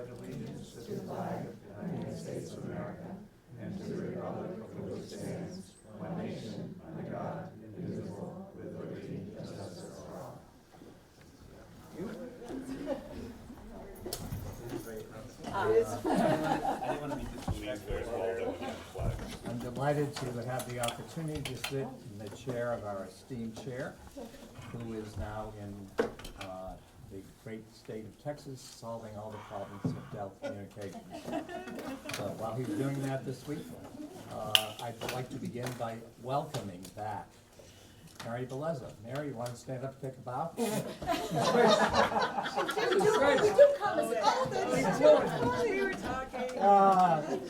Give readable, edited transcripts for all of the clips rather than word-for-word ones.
pledge allegiance to the flag of the United States of America and to the republic for which it stands, one nation, under God, indivisible, with liberty and justice for all. I'm delighted to have the opportunity to sit in the chair of our esteemed chair, who is now in the great state of Texas, solving all the problems of telecommunications. So while he's doing that this week, I'd like to begin by welcoming back Mary Beleza. Mary, you want to stand up and take a bow? We were talking.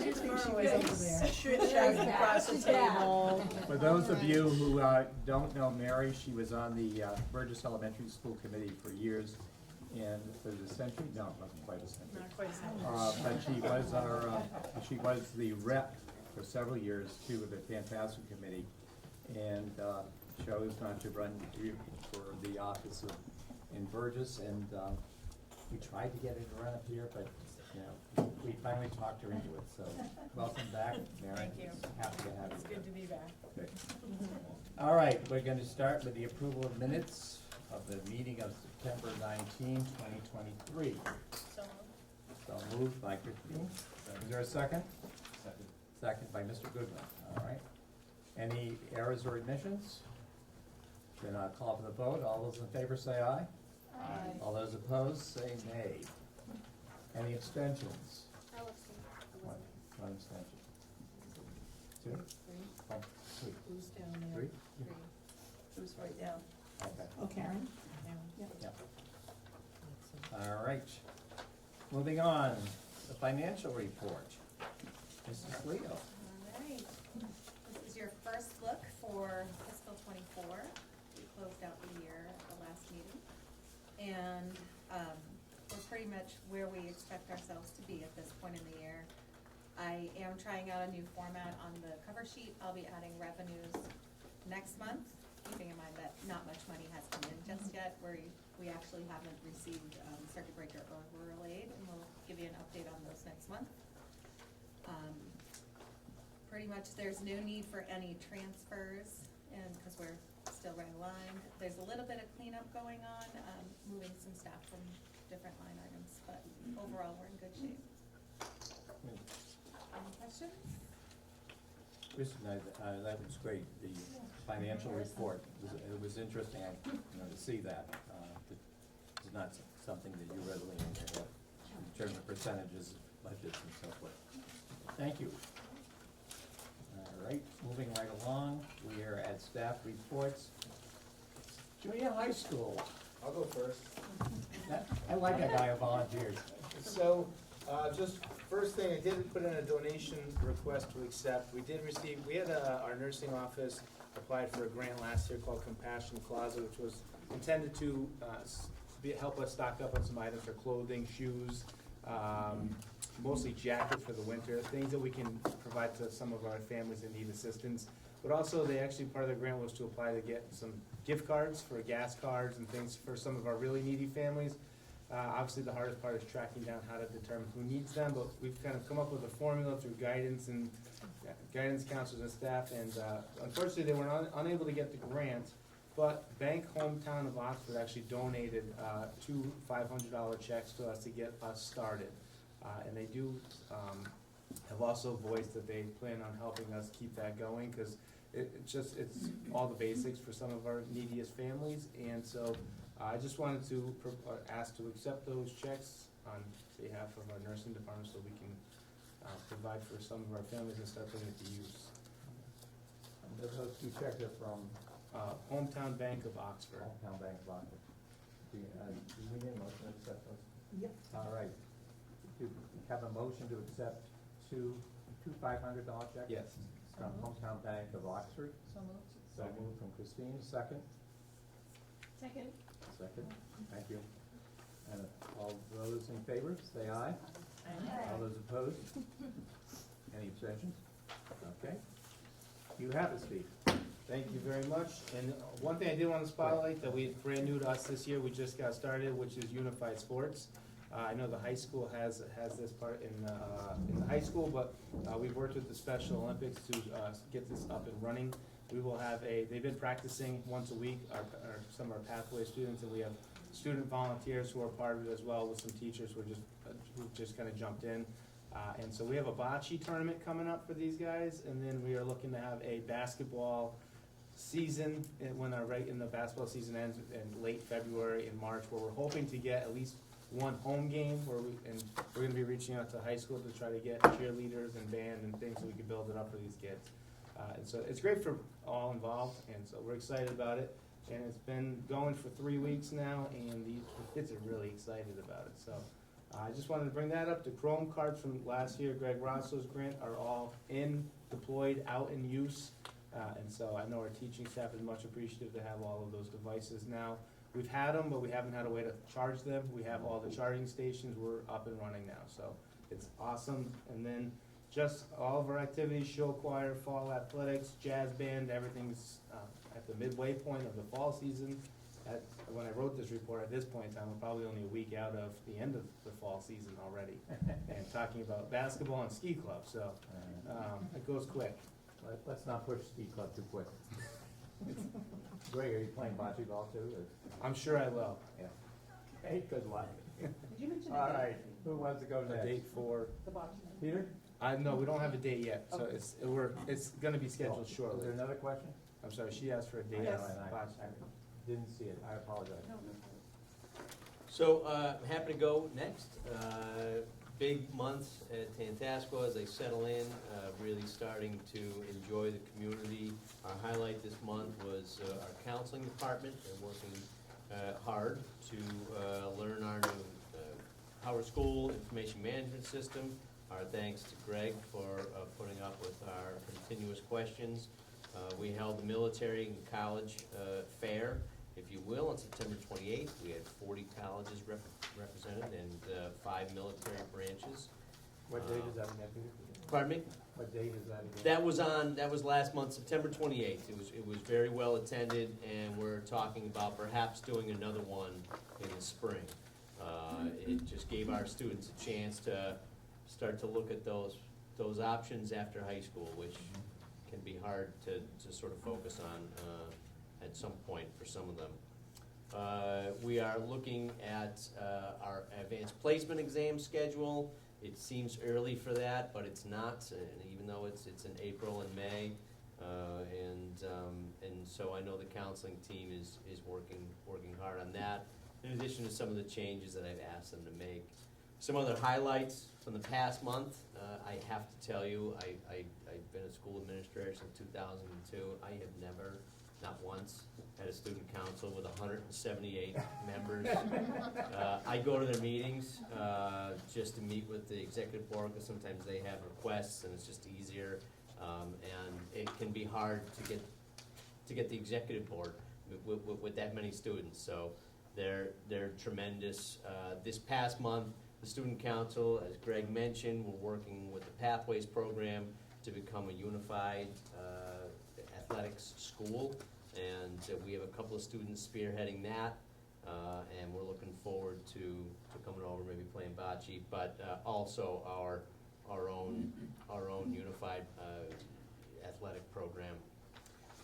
She's far away over there. Chit-chatting across the table. For those of you who don't know Mary, she was on the Burgess Elementary School Committee for years. And was it a century? No, it wasn't quite a century. Not quite a century. But she was she was the rep for several years to the Tantasqua Committee, and chose not to run for the office in Burgess, and we tried to get it around here, but we finally talked her into it. So welcome back, Mary. Thank you. Happy to have you. It's good to be back. Good. All right, we're going to start with the approval of minutes of the meeting of September 19, 2023. So moved by Christine. Is there a second? Second. Second by Mr. Goodwin. All right. Any errors or omissions? Then I'll call for the vote. All those in favor say aye. Aye. All those opposed say nay. Any abstentions? One abstention. Two? Oh, three. Who's down there? Three? Who's right down? Okay. Oh, Karen? Yep. All right. Moving on, the financial report. Mrs. Leo. All right. This is your first look for fiscal '24. We closed out the year at the last meeting. And we're pretty much where we expect ourselves to be at this point in the year. I am trying out a new format on the cover sheet. I'll be adding revenues next month, keeping in mind that not much money has come in just yet. We actually haven't received circuit breaker or rural aid, and we'll give you an update on those next month. Pretty much there's no need for any transfers, and because we're still right aligned. There's a little bit of cleanup going on, moving some staff from different line items, but overall we're in good shape. Any questions? Kristen, that was great. The financial report, it was interesting to see that. It's not something that you readily have in terms of percentages, budgets, and so forth. Thank you. All right, moving right along, we are at staff reports. Junior high school. I'll go first. I like a guy who volunteers. So, just first thing, I did put in a donation request to accept. We had our nursing office applied for a grant last year called Compassion Closet, which was intended to help us stock up on some items for clothing, shoes, mostly jackets for the winter, things that we can provide to some of our families that need assistance. But also, part of the grant was to apply to get some gift cards for gas cards and things for some of our really needy families. Obviously, the hardest part is tracking down how to determine who needs them, but we've kind of come up with a formula through guidance counselors and staff, and unfortunately, they were unable to get the grant, but Bank Hometown of Oxford actually donated two $500 checks to us to get us started. And they do have also voiced that they plan on helping us keep that going, because it's all the basics for some of our neediest families. And so I just wanted to ask to accept those checks on behalf of our nursing department so we can provide for some of our families and start putting it to use. And those two checks are from Hometown Bank of Oxford. Hometown Bank of Oxford. Do we need a motion to accept those? Yep. All right. Do we have a motion to accept two $500 checks? Yes. From Hometown Bank of Oxford. So moved. So moved from Christine. Second. Second. Second. Thank you. And all those in favor, say aye. All those opposed? Any abstentions? Okay. You have it, Steve. Thank you very much. And one thing I did want to spotlight that we brand new to us this year, we just got started, which is Unified Sports. I know the high school has this part in the high school, but we've worked with the Special Olympics to get this up and running. We will have they've been practicing once a week, some of our pathway students, and we have student volunteers who are part of it as well, with some teachers who just kind of jumped in. And so we have a bocce tournament coming up for these guys, and then we are looking to have a basketball season when the basketball season ends in late February and March, where we're hoping to get at least one home game and we're going to be reaching out to high school to try to get cheerleaders and band and things so we can build it up for these kids. And so it's great for all involved, and so we're excited about it. And it's been going for 3 weeks now, and these kids are really excited about it. So I just wanted to bring that up. The Chrome cards from last year, Greg Rosso's grant, are all deployed, out in use. And so I know our teaching staff is much appreciative to have all of those devices now. We've had them, but we haven't had a way to charge them. We have all the charging stations. We're up and running now, so it's awesome. And then just all of our activities, show choir, fall athletics, jazz band, everything's at the midway point of the fall season. When I wrote this report, at this point in time, we're probably only a week out of the end of the fall season already. And talking about basketball and ski club, so it goes quick. Let's not push ski club too quick. Greg, are you playing bocce ball too? I'm sure I will. Yeah. Hey, good luck. Did you mention All right, who wants to go A next? date for, the bocce? Peter? no, we don't have a date yet, so Okay. it's gonna be scheduled Is shortly. there another question? I'm sorry, she asked for a date. Yes. Bocce. I didn't see it, I apologize. So, happy to go next. Big month at Tantasqua as they settle in, really starting to enjoy the community. Our highlight this month was our counseling department. They're working hard to learn our new Howard School information management system. Our thanks to Greg for putting up with our continuous questions. We held the military and college fair, if you will, on September 28th. We had 40 colleges represented and 5 military branches. What date is that again, Peter? Pardon me? What date is that again? That was last month, September 28th. It was very well attended, and we're talking about perhaps doing another one in the spring. It just gave our students a chance to start to look at those options after high school, which can be hard to sort of focus on at some point for some of them. We are looking at our advanced placement exam schedule. It seems early for that, but it's not, even though it's in April and May. And so I know the counseling team is working hard on that, in addition to some of the changes that I've asked them to make. Some other highlights from the past month, I have to tell you, I've been a school administrator since 2002. I have never, not once, had a student council with 178 members. I go to their meetings just to meet with the executive board, because sometimes they have requests and it's just easier. And it can be hard to get the executive board with that many students. So they're tremendous. This past month, the student council, as Greg mentioned, we're working with the Pathways program to become a unified athletics school. And we have a couple of students spearheading that, and we're looking forward to coming over, maybe playing bocce, but also our own unified athletic program.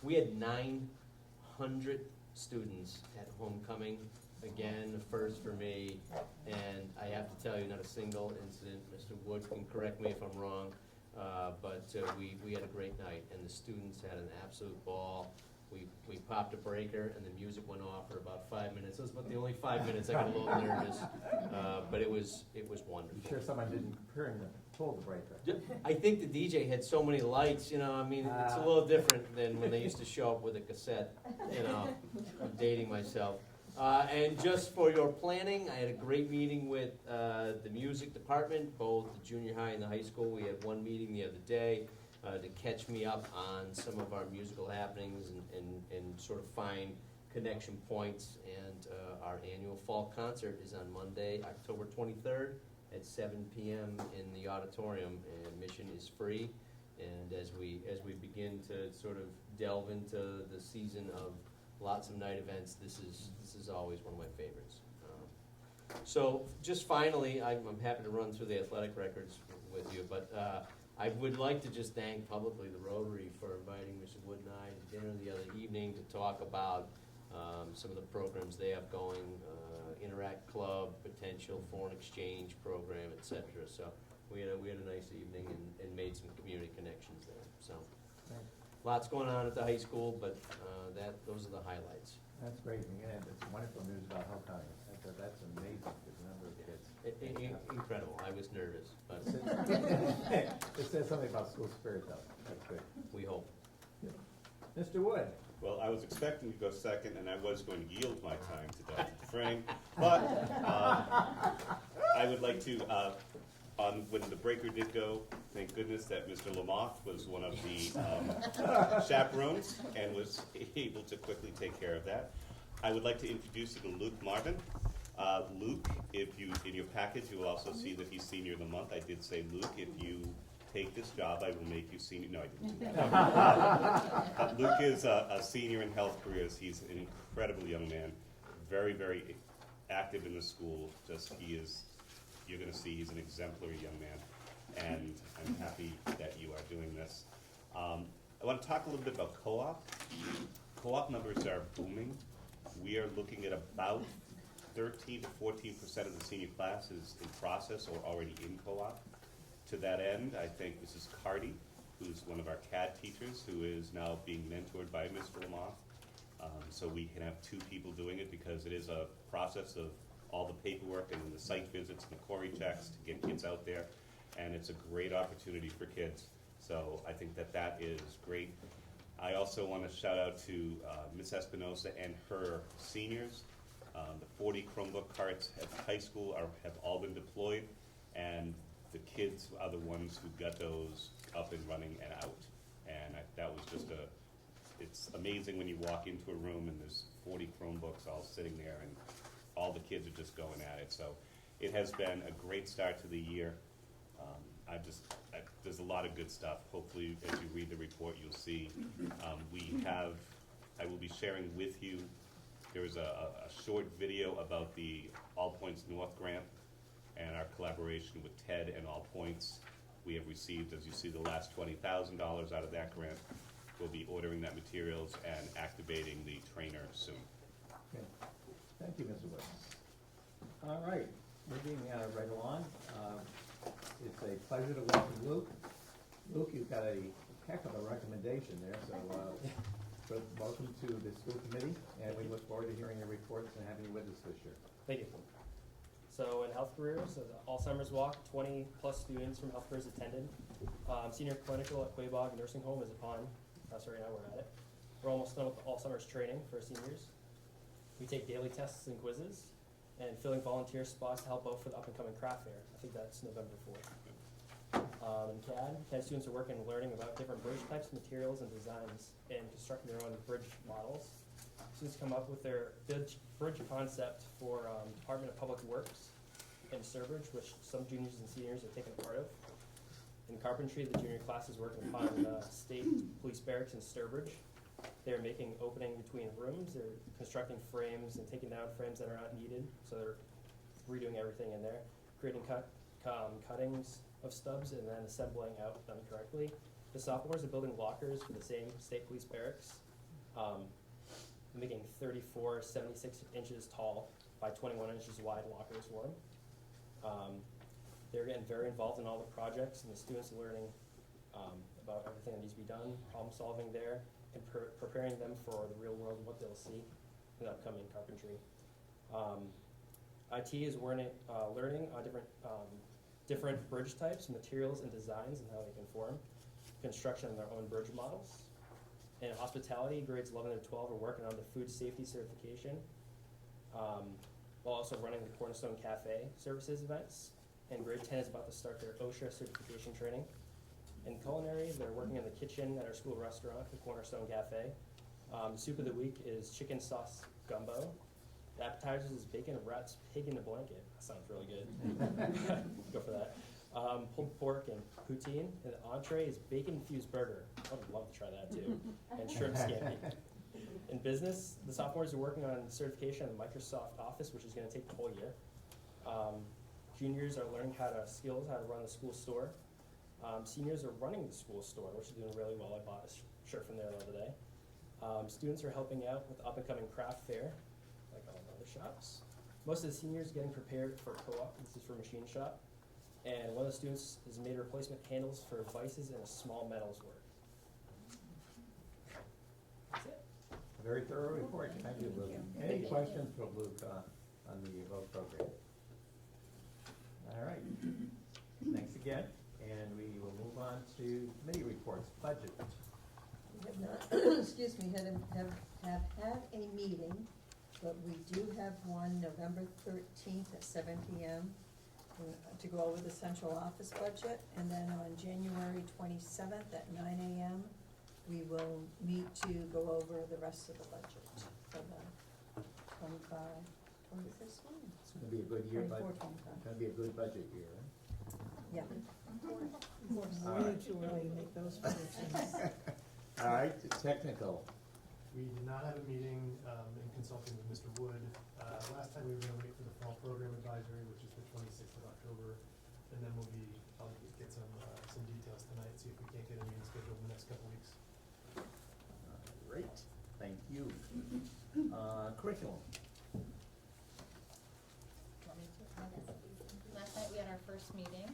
We had 900 students at homecoming. Again, the first for me, and I have to tell you, not a single incident. Mr. Wood can correct me if I'm wrong, but we had a great night, and the students had an absolute ball. We popped a breaker, and the music went off for about 5 minutes. It was about the only 5 minutes I got a little nervous, but it was wonderful. You sure someone didn't pull the breaker? I think the DJ had so many lights, I mean, it's a little different than when they used to show up with a cassette, I'm dating myself. And just for your planning, I had a great meeting with the music department, both the junior high and the high school. We had one meeting the other day to catch me up on some of our musical happenings and sort of find connection points. And our annual fall concert is on Monday, October 23rd at 7 p.m. in the auditorium, and admission is free. And as we begin to sort of delve into the season of lots of night events, this is always one of my favorites. So just finally, I'm happy to run through the athletic records with you, but I would like to just thank publicly the Rotary for inviting Mr. Wood and I to dinner the other evening to talk about some of the programs they have going, Interact Club, potential foreign exchange program, et cetera. So we had a nice evening and made some community connections there. So lots going on at the high school, but those are the highlights. That's great, and it's wonderful news about Hillcotter. That's amazing, the number of kids. Incredible. I was nervous, but It says something about school spirit, though. That's good. we hope. Mr. Wood? Well, I was expecting to go second, and I was going to yield my time to Dr. Frame, but I would like to, when the breaker did go, thank goodness that Mr. Lamoth was one of the chaperones and was able to quickly take care of that. I would like to introduce you to Luke Marvin. Luke, if you, in your package, you will also see that he's senior of the month. I did say, Luke, if you take this job, I will make you senior. No, I didn't do that. Luke is a senior in health careers. He's an incredible young man, very, very active in the school. Just you're going to see he's an exemplary young man, and I'm happy that you are doing this. I want to talk a little bit about co-op. Co-op numbers are booming. We are looking at about 13 to 14% of the senior class is in process or already in co-op. To that end, I think Mrs. Carty, who's one of our CAD teachers, who is now being mentored by Mr. Lamoth. So we can have two people doing it because it is a process of all the paperwork and the site visits and the Corey checks to get kids out there. And it's a great opportunity for kids. So I think that is great. I also want to shout out to Ms. Espinosa and her seniors. The 40 Chromebook carts at the high school have all been deployed, and the kids are the ones who got those up and running and out. And that was just it's amazing when you walk into a room and there's 40 Chromebooks all sitting there and all the kids are just going at it. So it has been a great start to the year. There's a lot of good stuff. Hopefully, as you read the report, you'll see. I will be sharing with you, there was a short video about the All Points North grant and our collaboration with TED and All Points. We have received, as you see, the last $20,000 out of that grant. We'll be ordering that materials and activating the trainer soon. Okay. Thank you, Mr. Wood. All right, moving right along. It's a pleasure to welcome Luke. Luke, you've got a heck of a recommendation there, so welcome to the school committee, and we look forward to hearing your reports and having you with us this year. Thank you. So in health careers, the Alzheimer's Walk, 20 plus students from health careers attended. Senior clinical at Quabog Nursing Home is upon us right now, we're at it. We're almost done with the Alzheimer's training for seniors. We take daily tests and quizzes, and filling volunteer spots to help out for the up and coming craft fair. I think that's November 4th. In CAD students are working and learning about different bridge types, materials, and designs, and constructing their own bridge models. Students come up with their bridge concept for Department of Public Works and Sturbridge, which some juniors and seniors are taking part of. In carpentry, the junior class is working upon state police barracks in Sturbridge. They're making opening between rooms. They're constructing frames and taking down frames that are not needed. So they're redoing everything in there, creating cuttings of stubs and then assembling out them correctly. The sophomores are building lockers for the same state police barracks, making 34 76 inches tall by 21 inches wide lockers for them. They're getting very involved in all the projects, and the students are learning about everything that needs to be done, problem solving there, and preparing them for the real world and what they'll see in the upcoming carpentry. IT is learning different bridge types, materials, and designs, and how they can form construction of their own bridge models. In hospitality, grades 11 and 12 are working on the food safety certification, while also running the Cornerstone Cafe services events. And grade 10 is about to start their OSHA certification training. In culinary, they're working in the kitchen at our school restaurant, the Cornerstone Cafe. The soup of the week is chicken sauce gumbo. The appetizers is bacon wraps pig in a blanket. That sounds really good. Go for that. Pulled pork and poutine. And the entree is bacon infused burger. I would love to try that too. And shrimp scampi. In business, the sophomores are working on certification of Microsoft Office, which is going to take the whole year. Juniors are learning how to run the school store. Seniors are running the school store, which is doing really well. I bought a shirt from there the other day. Students are helping out with the up-and-coming craft fair, like all the other shops. Most of the seniors getting prepared for co-op. This is for machine shop. And one of the students has made replacement handles for vices and a small metals work. That's it. A very thorough report, thank you, Luke. Any questions for Luke on the vote program? All right, thanks again, and we will move on to committee reports, budget. We have not, excuse me, have had a meeting, but we do have one November 13th at 7 p.m. To go over the central office budget, and then on January 27th at 9 a.m., we will meet to go over the rest of the budget for the 26th one. It's gonna be a good year, but 24, 25. it's gonna be a good budget year, right? Yeah. All Way right. too early to make those predictions. All right, technical. We did not have a meeting in consulting with Mr. Wood. Last time we were gonna wait for the fall program advisory, which is the 26th of October. And then I'll get some details tonight, see if we can't get a meeting scheduled in the next couple weeks. Great, thank you. Curriculum. Last night we had our first meeting.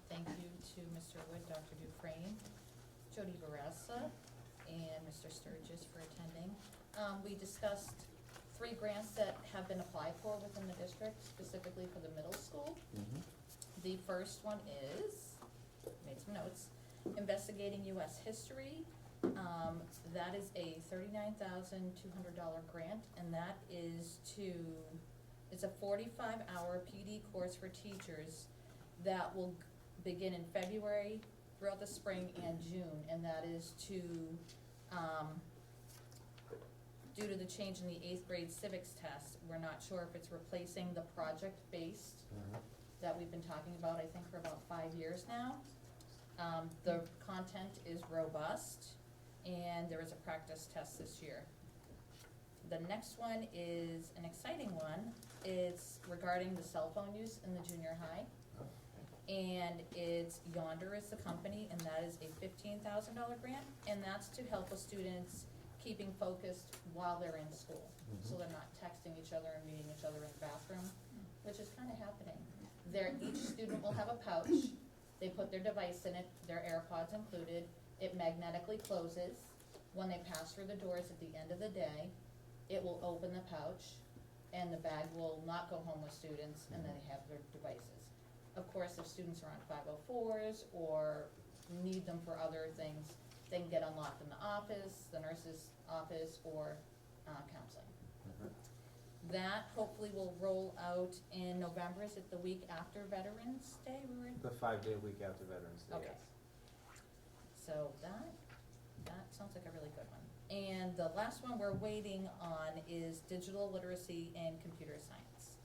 Thank you to Mr. Wood, Dr. Dufresne, Jody Baressa, and Mr. Sturgis for attending. We discussed 3 grants that have been applied for within the district, specifically for the middle school. The first one is, made some notes, investigating US history. That is a $39,200 grant, and that is it's a 45-hour PD course for teachers that will begin in February, throughout the spring and June, and that is to, due to the change in the 8th grade civics test, we're not sure if it's replacing the project-based that we've been talking about, I think, for about 5 years now. The content is robust, and there is a practice test this year. The next one is an exciting one. It's regarding the cell phone use in the junior high. And it's Yonder is the company, and that is a $15,000 grant, and that's to help with students keeping focused while they're in school. So they're not texting each other and meeting each other in the bathroom, which is kind of happening. Each student will have a pouch. They put their device in it, their AirPods included. It magnetically closes. When they pass through the doors at the end of the day, it will open the pouch, and the bag will not go home with students, and then they have their devices. Of course, if students are on 504s or need them for other things, they can get unlocked in the office, the nurse's office, or counseling. That hopefully will roll out in November. Is it the week after Veterans Day? The 5-day week after Veterans Day, Okay. yes. So that sounds like a really good one. And the last one we're waiting on is digital literacy and computer science.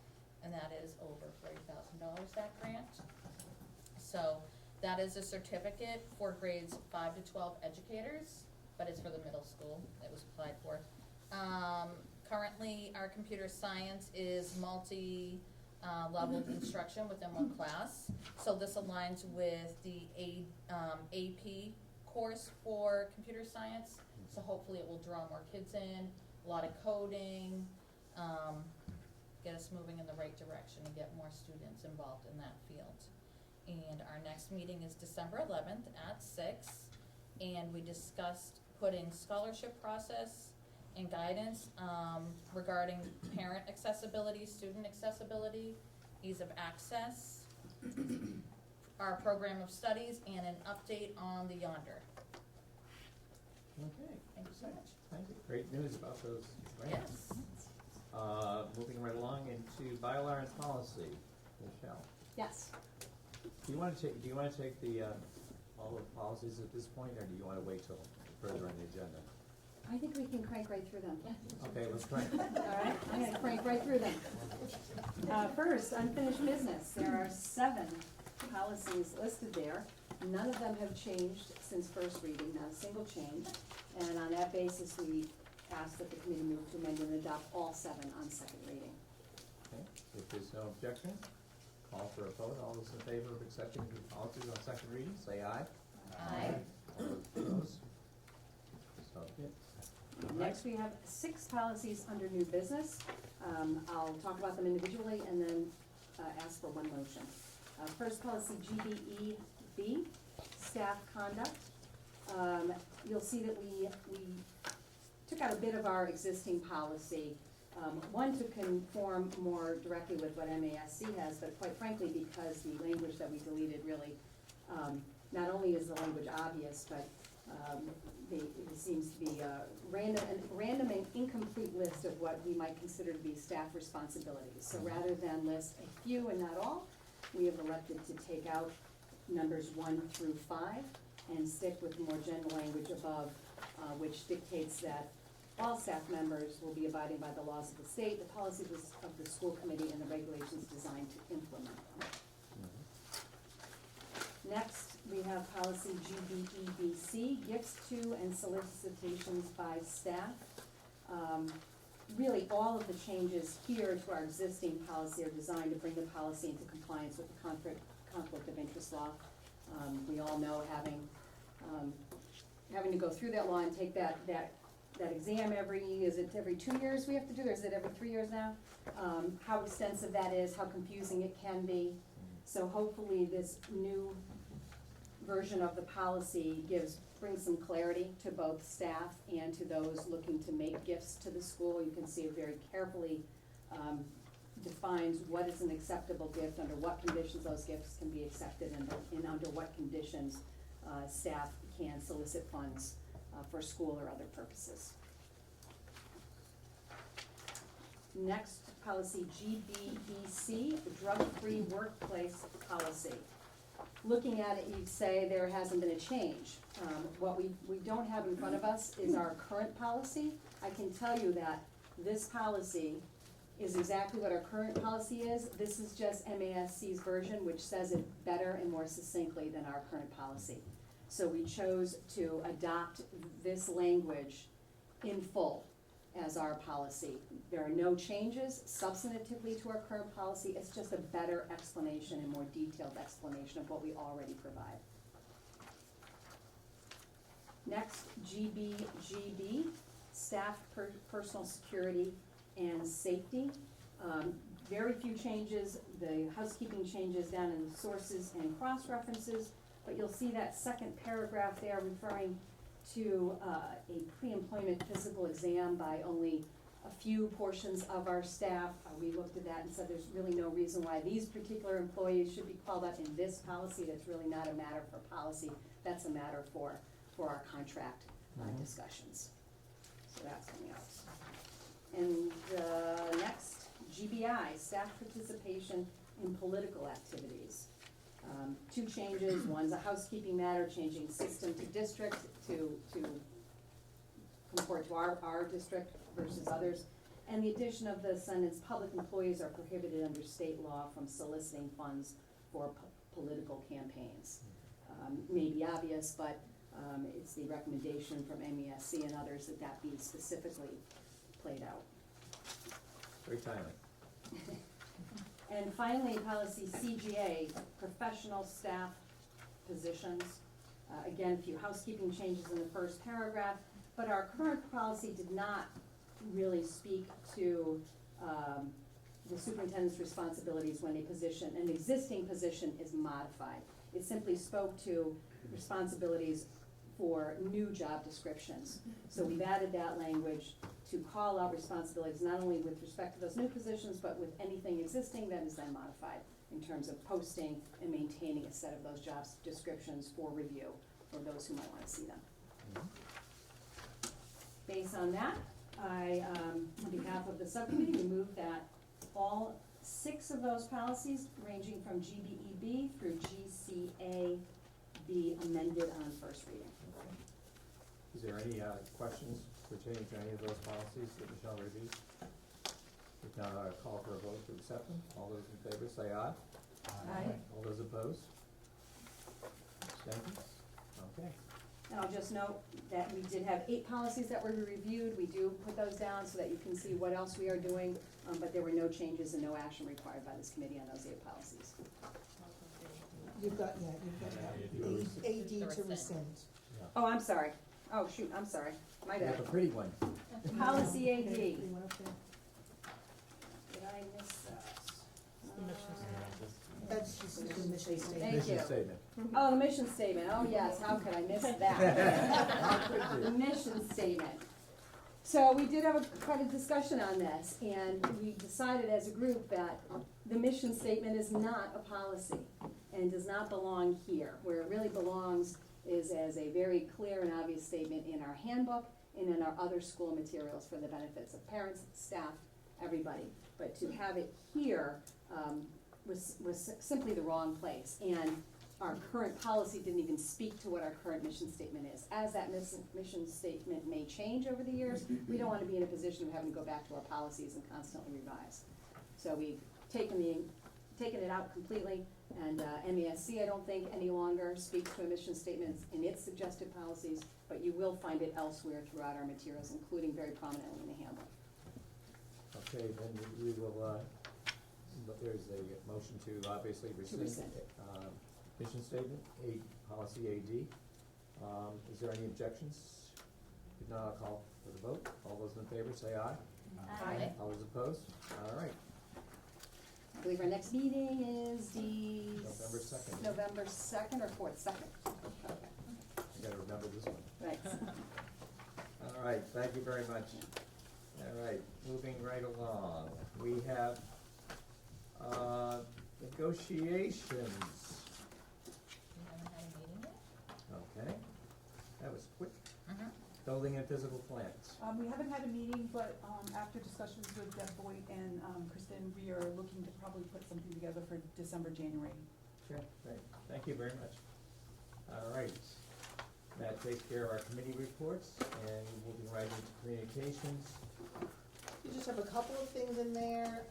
And that is over $40,000, that grant. So that is a certificate for grades 5 to 12 educators, but it's for the middle school that was applied for. Currently, our computer science is multi-level instruction within one class. So this aligns with the AP course for computer science. So hopefully it will draw more kids in, a lot of coding, get us moving in the right direction and get more students involved in that field. And our next meeting is December 11th at 6, and we discussed putting scholarship process and guidance regarding parent accessibility, student accessibility, ease of access, our program of studies, and an update on the Yonder. Okay, Thank you so much. thank you. Great news about those grants. Yes. Moving right along into bylaw and policy. Michelle, Yes. do you want to take the all the policies at this point, or do you want to wait till further on the agenda? I think we can crank right through them. Okay, let's try. All right, I'm gonna crank right through them. First, unfinished business. There are 7 policies listed there. None of them have changed since first reading, not a single change. And on that basis, we ask that the committee move to amend and adopt all 7 on second reading. Okay, If there's no objection, call for a vote. All those in favor of accepting the policies on second reading, say aye. Aye. All those opposed? So, Next, we have 6 policies under new business. I'll talk about them individually and then ask for one motion. First policy, GBEB, staff conduct. You'll see that we took out a bit of our existing policy. One to conform more directly with what MASC has, but quite frankly, because the language that we deleted really, not only is the language obvious, but it seems to be a random and incomplete list of what we might consider to be staff responsibilities. So rather than list a few and not all, we have elected to take out numbers 1 through 5 and stick with more general language above, which dictates that all staff members will be abiding by the laws of the state, the policies of the school committee, and the regulations designed to implement them. Next, we have policy GBEBC, gifts to and solicitations by staff. Really, all of the changes here to our existing policy are designed to bring the policy into compliance with the conflict of interest law. We all know having to go through that law and take that exam is it every 2 years we have to do, or is it every 3 years now? How extensive that is, how confusing it can be. So hopefully this new version of the policy brings some clarity to both staff and to those looking to make gifts to the school. You can see it very carefully defines what is an acceptable gift, under what conditions those gifts can be accepted, and under what conditions staff can solicit funds for school or other purposes. Next, policy GBEC, drug-free workplace policy. Looking at it, you'd say there hasn't been a change. What we don't have in front of us is our current policy. I can tell you that this policy is exactly what our current policy is. This is just MASC's version, which says it better and more succinctly than our current policy. So we chose to adopt this language in full as our policy. There are no changes substantively to our current policy. It's just a better explanation and more detailed explanation of what we already provide. Next, GBGB, staff personal security and safety. Very few changes. The housekeeping changes down in the sources and cross-references, but you'll see that second paragraph there referring to a pre-employment physical exam by only a few portions of our staff. We looked at that and said there's really no reason why these particular employees should be called up in this policy. That's really not a matter for policy. That's a matter for our contract discussions. So that's coming out. And next, GBI, staff participation in political activities. 2 changes. One's a housekeeping matter, changing system to district to comport to our district versus others. And the addition of the sentence, public employees are prohibited under state law from soliciting funds for political campaigns. May be obvious, but it's the recommendation from MESC and others that that be specifically played out. very timely. And finally, policy CGA, professional staff positions. Again, a few housekeeping changes in the first paragraph, but our current policy did not really speak to the superintendent's responsibilities when an existing position is modified. It simply spoke to responsibilities for new job descriptions. So we've added that language to call out responsibilities not only with respect to those new positions, but with anything existing that is then modified in terms of posting and maintaining a set of those job descriptions for review for those who might want to see them. Based on that, I, on behalf of the subcommittee, move that all 6 of those policies, ranging from GBEB through GCA, be amended on first reading. Is there any questions pertaining to any of those policies that Michelle reviewed? If not, I'll call for a vote to accept them. All those in favor say aye. Aye. All those opposed? Abstentions? Okay. Now, I'll just note that we did have 8 policies that were reviewed. We do put those down so that you can see what else we are doing, but there were no changes and no action required by this committee on those 8 policies. You've got that, AD to rescind. Oh, I'm sorry. Oh, shoot, I'm sorry. My You have bad. a pretty one. Policy AD. Okay, Did you went up there? I miss that? That's just the mission statement. Thank Mission you. statement. Oh, the mission statement. Oh, yes, how could I miss that? How could The you? mission statement. So we did have quite a discussion on this, and we decided as a group that the mission statement is not a policy and does not belong here. Where it really belongs is as a very clear and obvious statement in our handbook and in our other school materials for the benefits of parents, staff, everybody. But to have it here was simply the wrong place. And our current policy didn't even speak to what our current mission statement is. As that mission statement may change over the years, we don't want to be in a position of having to go back to our policies and constantly revise. So we've taken it out completely, and MESC, I don't think, any longer speaks to a mission statement in its suggested policies, but you will find it elsewhere throughout our materials, including very prominently in the handbook. Okay, then we will, there's a motion to obviously rescind. rescind it. Mission statement, policy AD. Is there any objections? If not, I'll call for the vote. All those in favor say aye. Aye. All those opposed? All right. I believe our next meeting is the November 2nd. November 2nd or 4th, 2nd. Okay, You gotta remember this one. right. All right, thank you very much. All right, moving right along. We have, negotiations. We haven't had a meeting yet? Okay, that was quick. Mhm. Building and physical plans. We haven't had a meeting, but, after discussions with Deb Boyd and, Kristen, we are looking to probably put something together for December, January. Okay, great, thank you very much. All right, that takes care of our committee reports, and we're moving right into communications. You just have a couple of things in there.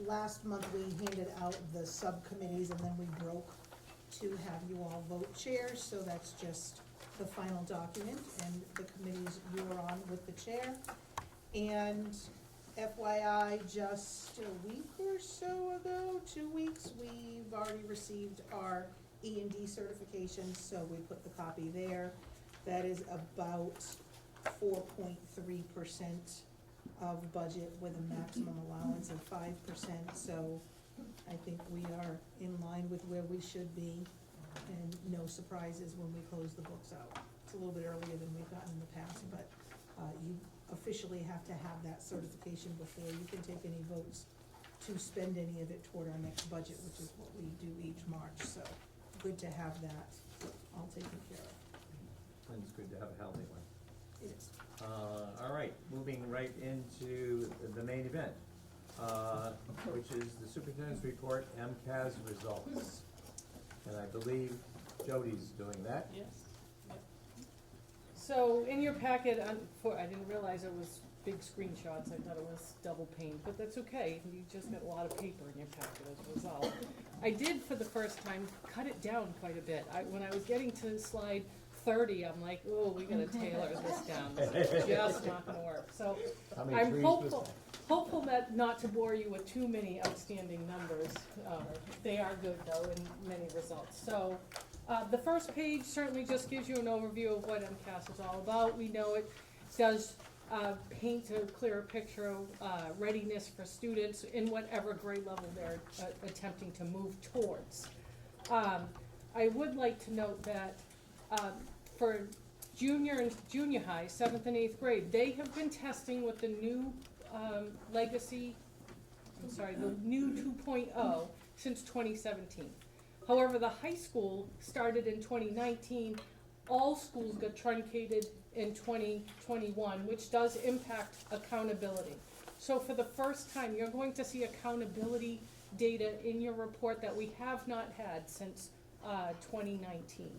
Last month, we handed out the subcommittees, and then we broke to have you all vote chairs, so that's just the final document, and the committees you are on with the chair. And FYI, just a week or so ago, 2 weeks, we've already received our E&D certification, so we put the copy there. That is about 4.3% of budget with a maximum allowance of 5%, so I think we are in line with where we should be, and no surprises when we close the books out. It's a little bit earlier than we've gotten in the past, but you officially have to have that certification before you can take any votes to spend any of it toward our next budget, which is what we do each March, so good to have that all taken care of. And it's good to have a healthy one. It is. All right, moving right into the main event, which is the superintendent's report, MCAS results. And I believe Jody's doing that. Yes. Yep. So in your packet, I didn't realize it was big screenshots, I thought it was double pane, but that's okay, you just got a lot of paper in your packet as a result. I did, for the first time, cut it down quite a bit. When I was getting to slide 30, I'm like, oh, we gotta tailor this down, it's just not gonna work. So How many I'm trees hopeful that not to bore you with too many outstanding numbers. They are good though in many results. So the first page certainly just gives you an overview of what MCAS is all about. We know it does paint a clearer picture of readiness for students in whatever grade level they're attempting to move towards. I would like to note that for junior and junior high, 7th and 8th grade, they have been testing with the new the new 2.0 since 2017. However, the high school started in 2019. All schools got truncated in 2021, which does impact accountability. So for the first time, you're going to see accountability data in your report that we have not had since 2019,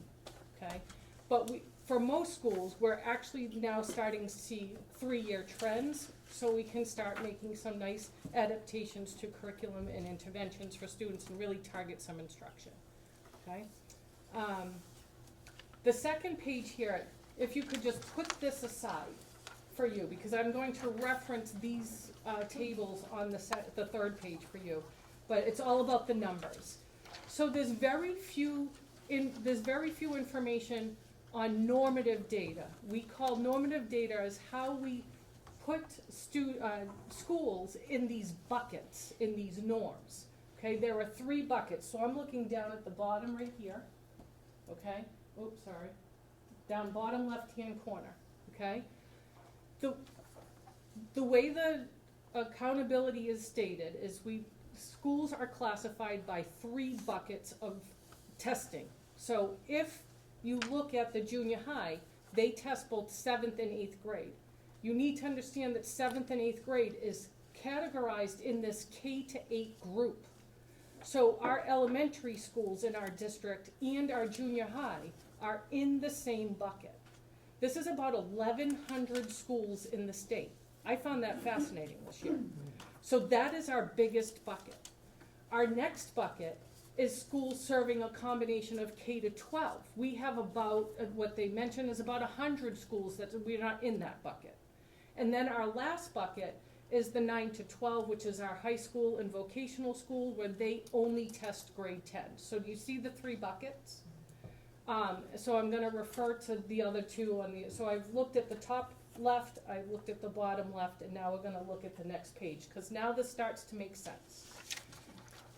okay? But for most schools, we're actually now starting to see 3-year trends, so we can start making some nice adaptations to curriculum and interventions for students and really target some instruction, okay? The second page here, if you could just put this aside for you, because I'm going to reference these tables on the third page for you, but it's all about the numbers. So there's very few information on normative data. We call normative data as how we put schools in these buckets, in these norms. Okay, there are 3 buckets. So I'm looking down at the bottom right here. Okay, oops, sorry. Down bottom left-hand corner. Okay, the way the accountability is stated is schools are classified by 3 buckets of testing. So if you look at the junior high, they test both 7th and 8th grade. You need to understand that 7th and 8th grade is categorized in this K to 8 group. So our elementary schools in our district and our junior high are in the same bucket. This is about 1,100 schools in the state. I found that fascinating this year. So that is our biggest bucket. Our next bucket is schools serving a combination of K to 12. We have about, what they mentioned is about 100 schools that we're not in that bucket. And then our last bucket is the 9 to 12, which is our high school and vocational school, where they only test grade 10. So do you see the 3 buckets? So I'm gonna refer to the other 2 on the, so I've looked at the top left, I've looked at the bottom left, and now we're gonna look at the next page, because now this starts to make sense.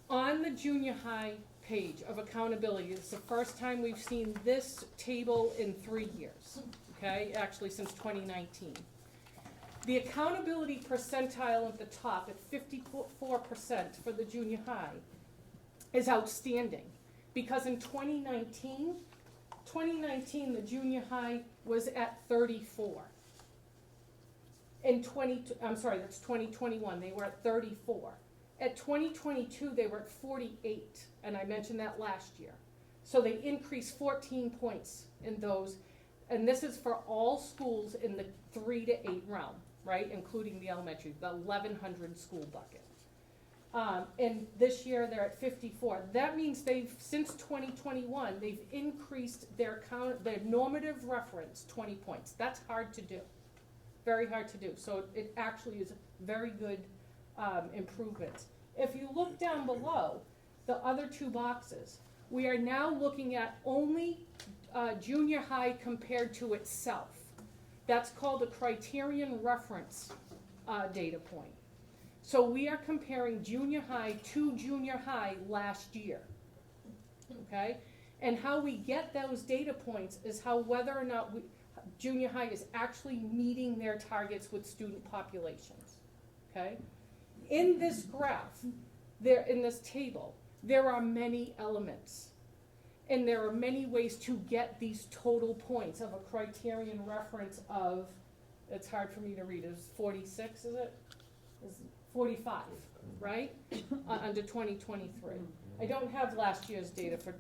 On the junior high page of accountability, it's the first time we've seen this table in 3 years, okay? Actually, since 2019. The accountability percentile at the top at 54% for the junior high is outstanding, because in 2019, the junior high was at 34. In 2021, they were at 34. At 2022, they were at 48, and I mentioned that last year. So they increased 14 points in those, and this is for all schools in the 3 to 8 realm, right, including the elementary, the 1,100 school bucket. And this year they're at 54. That means since 2021, they've increased their normative reference 20 points. That's hard to do, very hard to do. So it actually is very good improvements. If you look down below, the other 2 boxes, we are now looking at only junior high compared to itself. That's called a criterion reference data point. So we are comparing junior high to junior high last year, okay? And how we get those data points is how whether or not junior high is actually meeting their targets with student populations, okay? In this graph, in this table, there are many elements. And there are many ways to get these total points of a criterion reference of, it's hard for me to read, is 46, is it? Is 45, right? Under 2023. I don't have last year's data for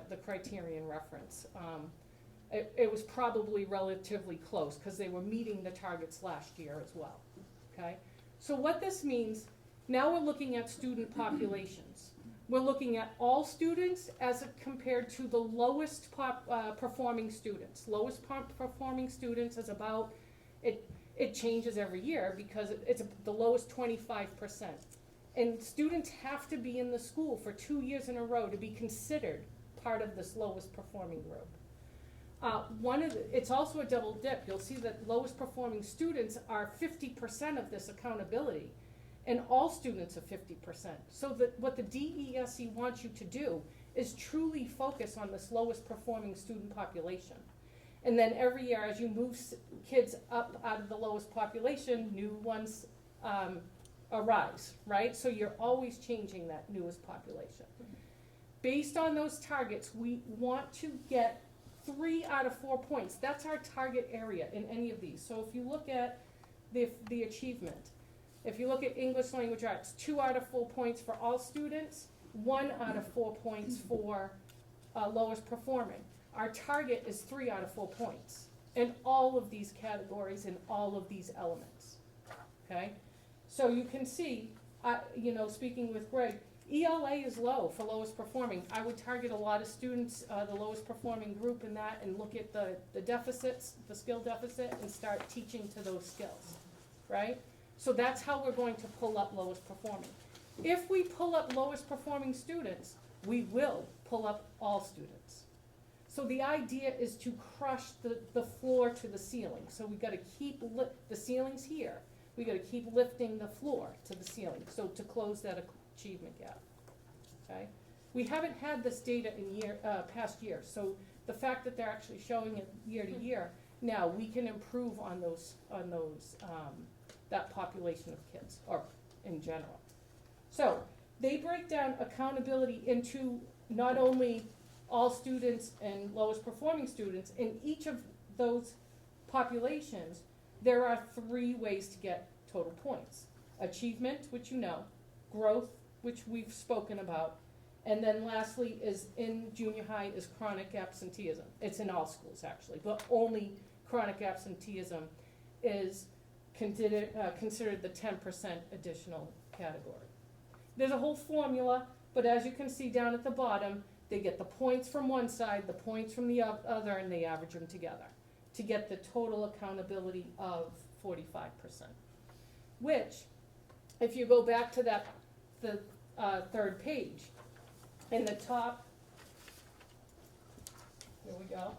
the criterion reference. It was probably relatively close because they were meeting the targets last year as well, okay? So what this means, now we're looking at student populations. We're looking at all students as compared to the lowest performing students. Lowest performing students is about, it changes every year because it's the lowest 25%. And students have to be in the school for 2 years in a row to be considered part of this lowest performing group. It's also a double dip. You'll see that lowest performing students are 50% of this accountability. And all students are 50%. So what the DESE wants you to do is truly focus on this lowest performing student population. And then every year as you move kids up out of the lowest population, new ones arise, right? So you're always changing that newest population. Based on those targets, we want to get 3 out of 4 points. That's our target area in any of these. So if you look at the achievement, if you look at English language arts, 2 out of 4 points for all students, 1 out of 4 points for lowest performing. Our target is 3 out of 4 points in all of these categories and all of these elements, okay? So you can see, speaking with Greg, ELA is low for lowest performing. I would target a lot of students, the lowest performing group in that, and look at the deficits, the skill deficit, and start teaching to those skills, right? So that's how we're going to pull up lowest performing. If we pull up lowest performing students, we will pull up all students. So the idea is to crush the floor to the ceiling. So we gotta keep, the ceiling's here, we gotta keep lifting the floor to the ceiling, so to close that achievement gap, okay? We haven't had this data in past years, so the fact that they're actually showing it year to year, now we can improve on those, that population of kids, or in general. So, they break down accountability into not only all students and lowest performing students. In each of those populations, there are 3 ways to get total points. Achievement, which you know, growth, which we've spoken about, and then lastly is in junior high is chronic absenteeism. It's in all schools actually, but only chronic absenteeism is considered the 10% additional category. There's a whole formula, but as you can see down at the bottom, they get the points from one side, the points from the other, and they average them together to get the total accountability of 45%. Which, if you go back to the 3rd page, in the top, here we go,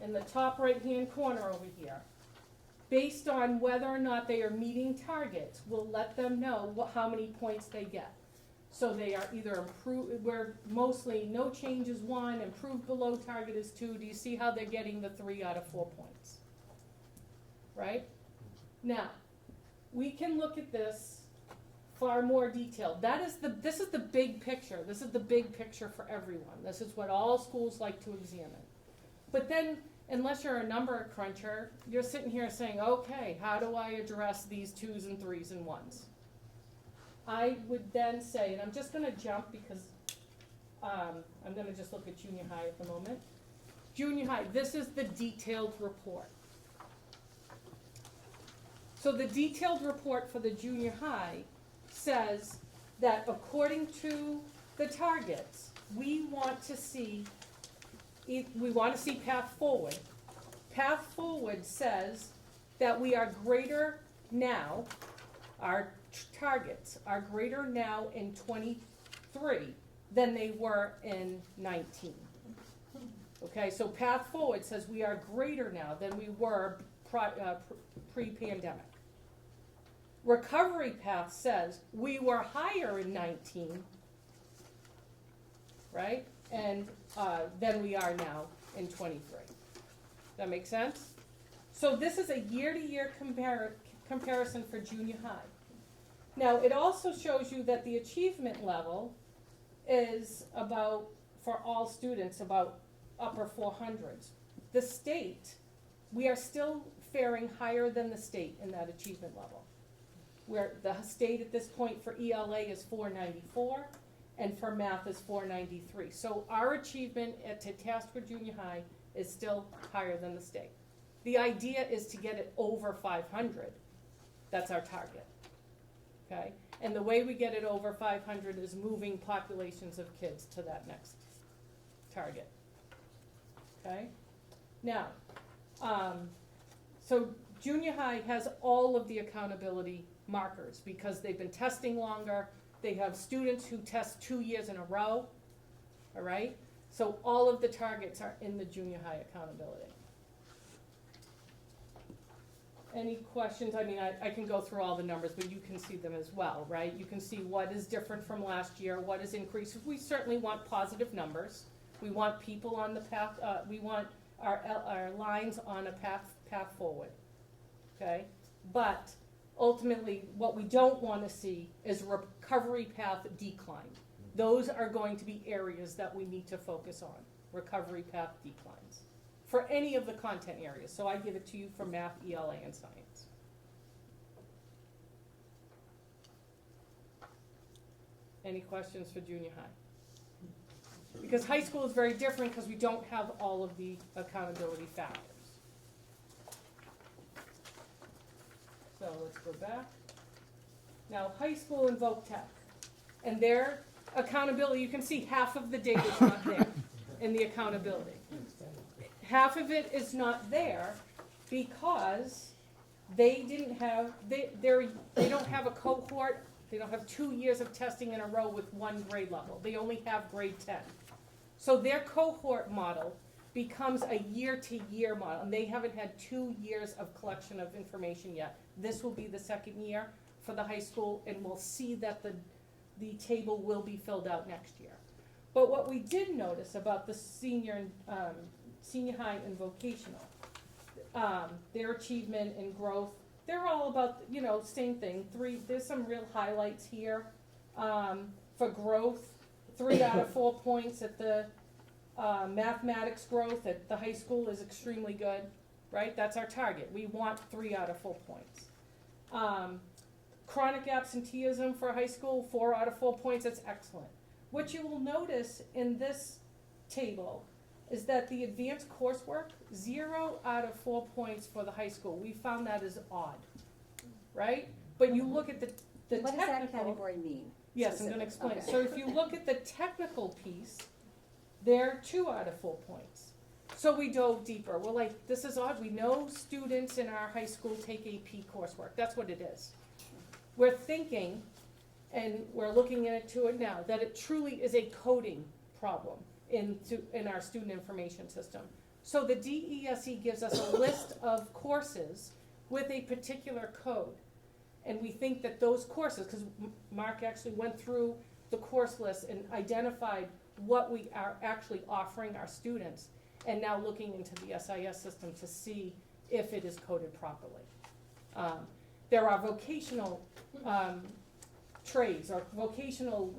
in the top right-hand corner over here, based on whether or not they are meeting targets, we'll let them know how many points they get. So they are either improved, where mostly no change is 1, improved below target is 2. Do you see how they're getting the 3 out of 4 points? Right? Now, we can look at this far more detailed. This is the big picture. This is the big picture for everyone. This is what all schools like to examine. But then, unless you're a number cruncher, you're sitting here saying, okay, how do I address these 2s and 3s and 1s? I would then say, and I'm just going to jump because I'm going to just look at junior high at the moment. Junior high, this is the detailed report. So the detailed report for the junior high says that according to the targets, we want to see path forward. Path forward says that we are greater now, our targets are greater now in 23 than they were in 19. Okay, so path forward says we are greater now than we were pre-pandemic. Recovery path says we were higher in 19, right? And than we are now in 23. That make sense? So this is a year-to-year comparison for junior high. Now, it also shows you that the achievement level is about, for all students, about upper 400s. The state, we are still faring higher than the state in that achievement level. Where the state at this point for ELA is 494, and for math is 493. So our achievement at Tantasqua Junior High is still higher than the state. The idea is to get it over 500. That's our target. Okay? And the way we get it over 500 is moving populations of kids to that next target. Okay? Now, so junior high has all of the accountability markers because they've been testing longer. They have students who test 2 years in a row. All right? So all of the targets are in the junior high accountability. Any questions? I mean, I can go through all the numbers, but you can see them as well, right? You can see what is different from last year, what is increased. We certainly want positive numbers. We want people on the path, we want our lines on a path forward, okay? But ultimately, what we don't want to see is recovery path decline. Those are going to be areas that we need to focus on, recovery path declines, for any of the content areas. So I give it to you for math, ELA, and science. Any questions for junior high? Because high school is very different because we don't have all of the accountability factors. So let's go back. Now, high school and voc tech. And their accountability, you can see half of the data's not there in the accountability. Half of it is not there because they didn't have, they don't have a cohort, they don't have 2 years of testing in a row with one grade level. They only have grade 10. So their cohort model becomes a year-to-year model, and they haven't had 2 years of collection of information yet. This will be the second year for the high school, and we'll see that the table will be filled out next year. But what we did notice about the senior high and vocational, their achievement and growth, they're all about, same thing. There's some real highlights here. For growth, 3 out of 4 points at the mathematics growth at the high school is extremely good, right? That's our target. We want 3 out of 4 points. Chronic absenteeism for high school, 4 out of 4 points, that's excellent. What you will notice in this table is that the advanced coursework, 0 out of 4 points for the high school. We found that is odd, right? But you look at the technical. What does that category mean? Yes, I'm gonna explain. Okay. So if you look at the technical piece, they're 2 out of 4 points. So we dove deeper. We're like, this is odd. We know students in our high school take AP coursework. That's what it is. We're thinking, and we're looking into it now, that it truly is a coding problem in our student information system. So the DESE gives us a list of courses with a particular code. And we think that those courses, because Mark actually went through the course list and identified what we are actually offering our students, and now looking into the SIS system to see if it is coded properly. There are vocational trades or vocational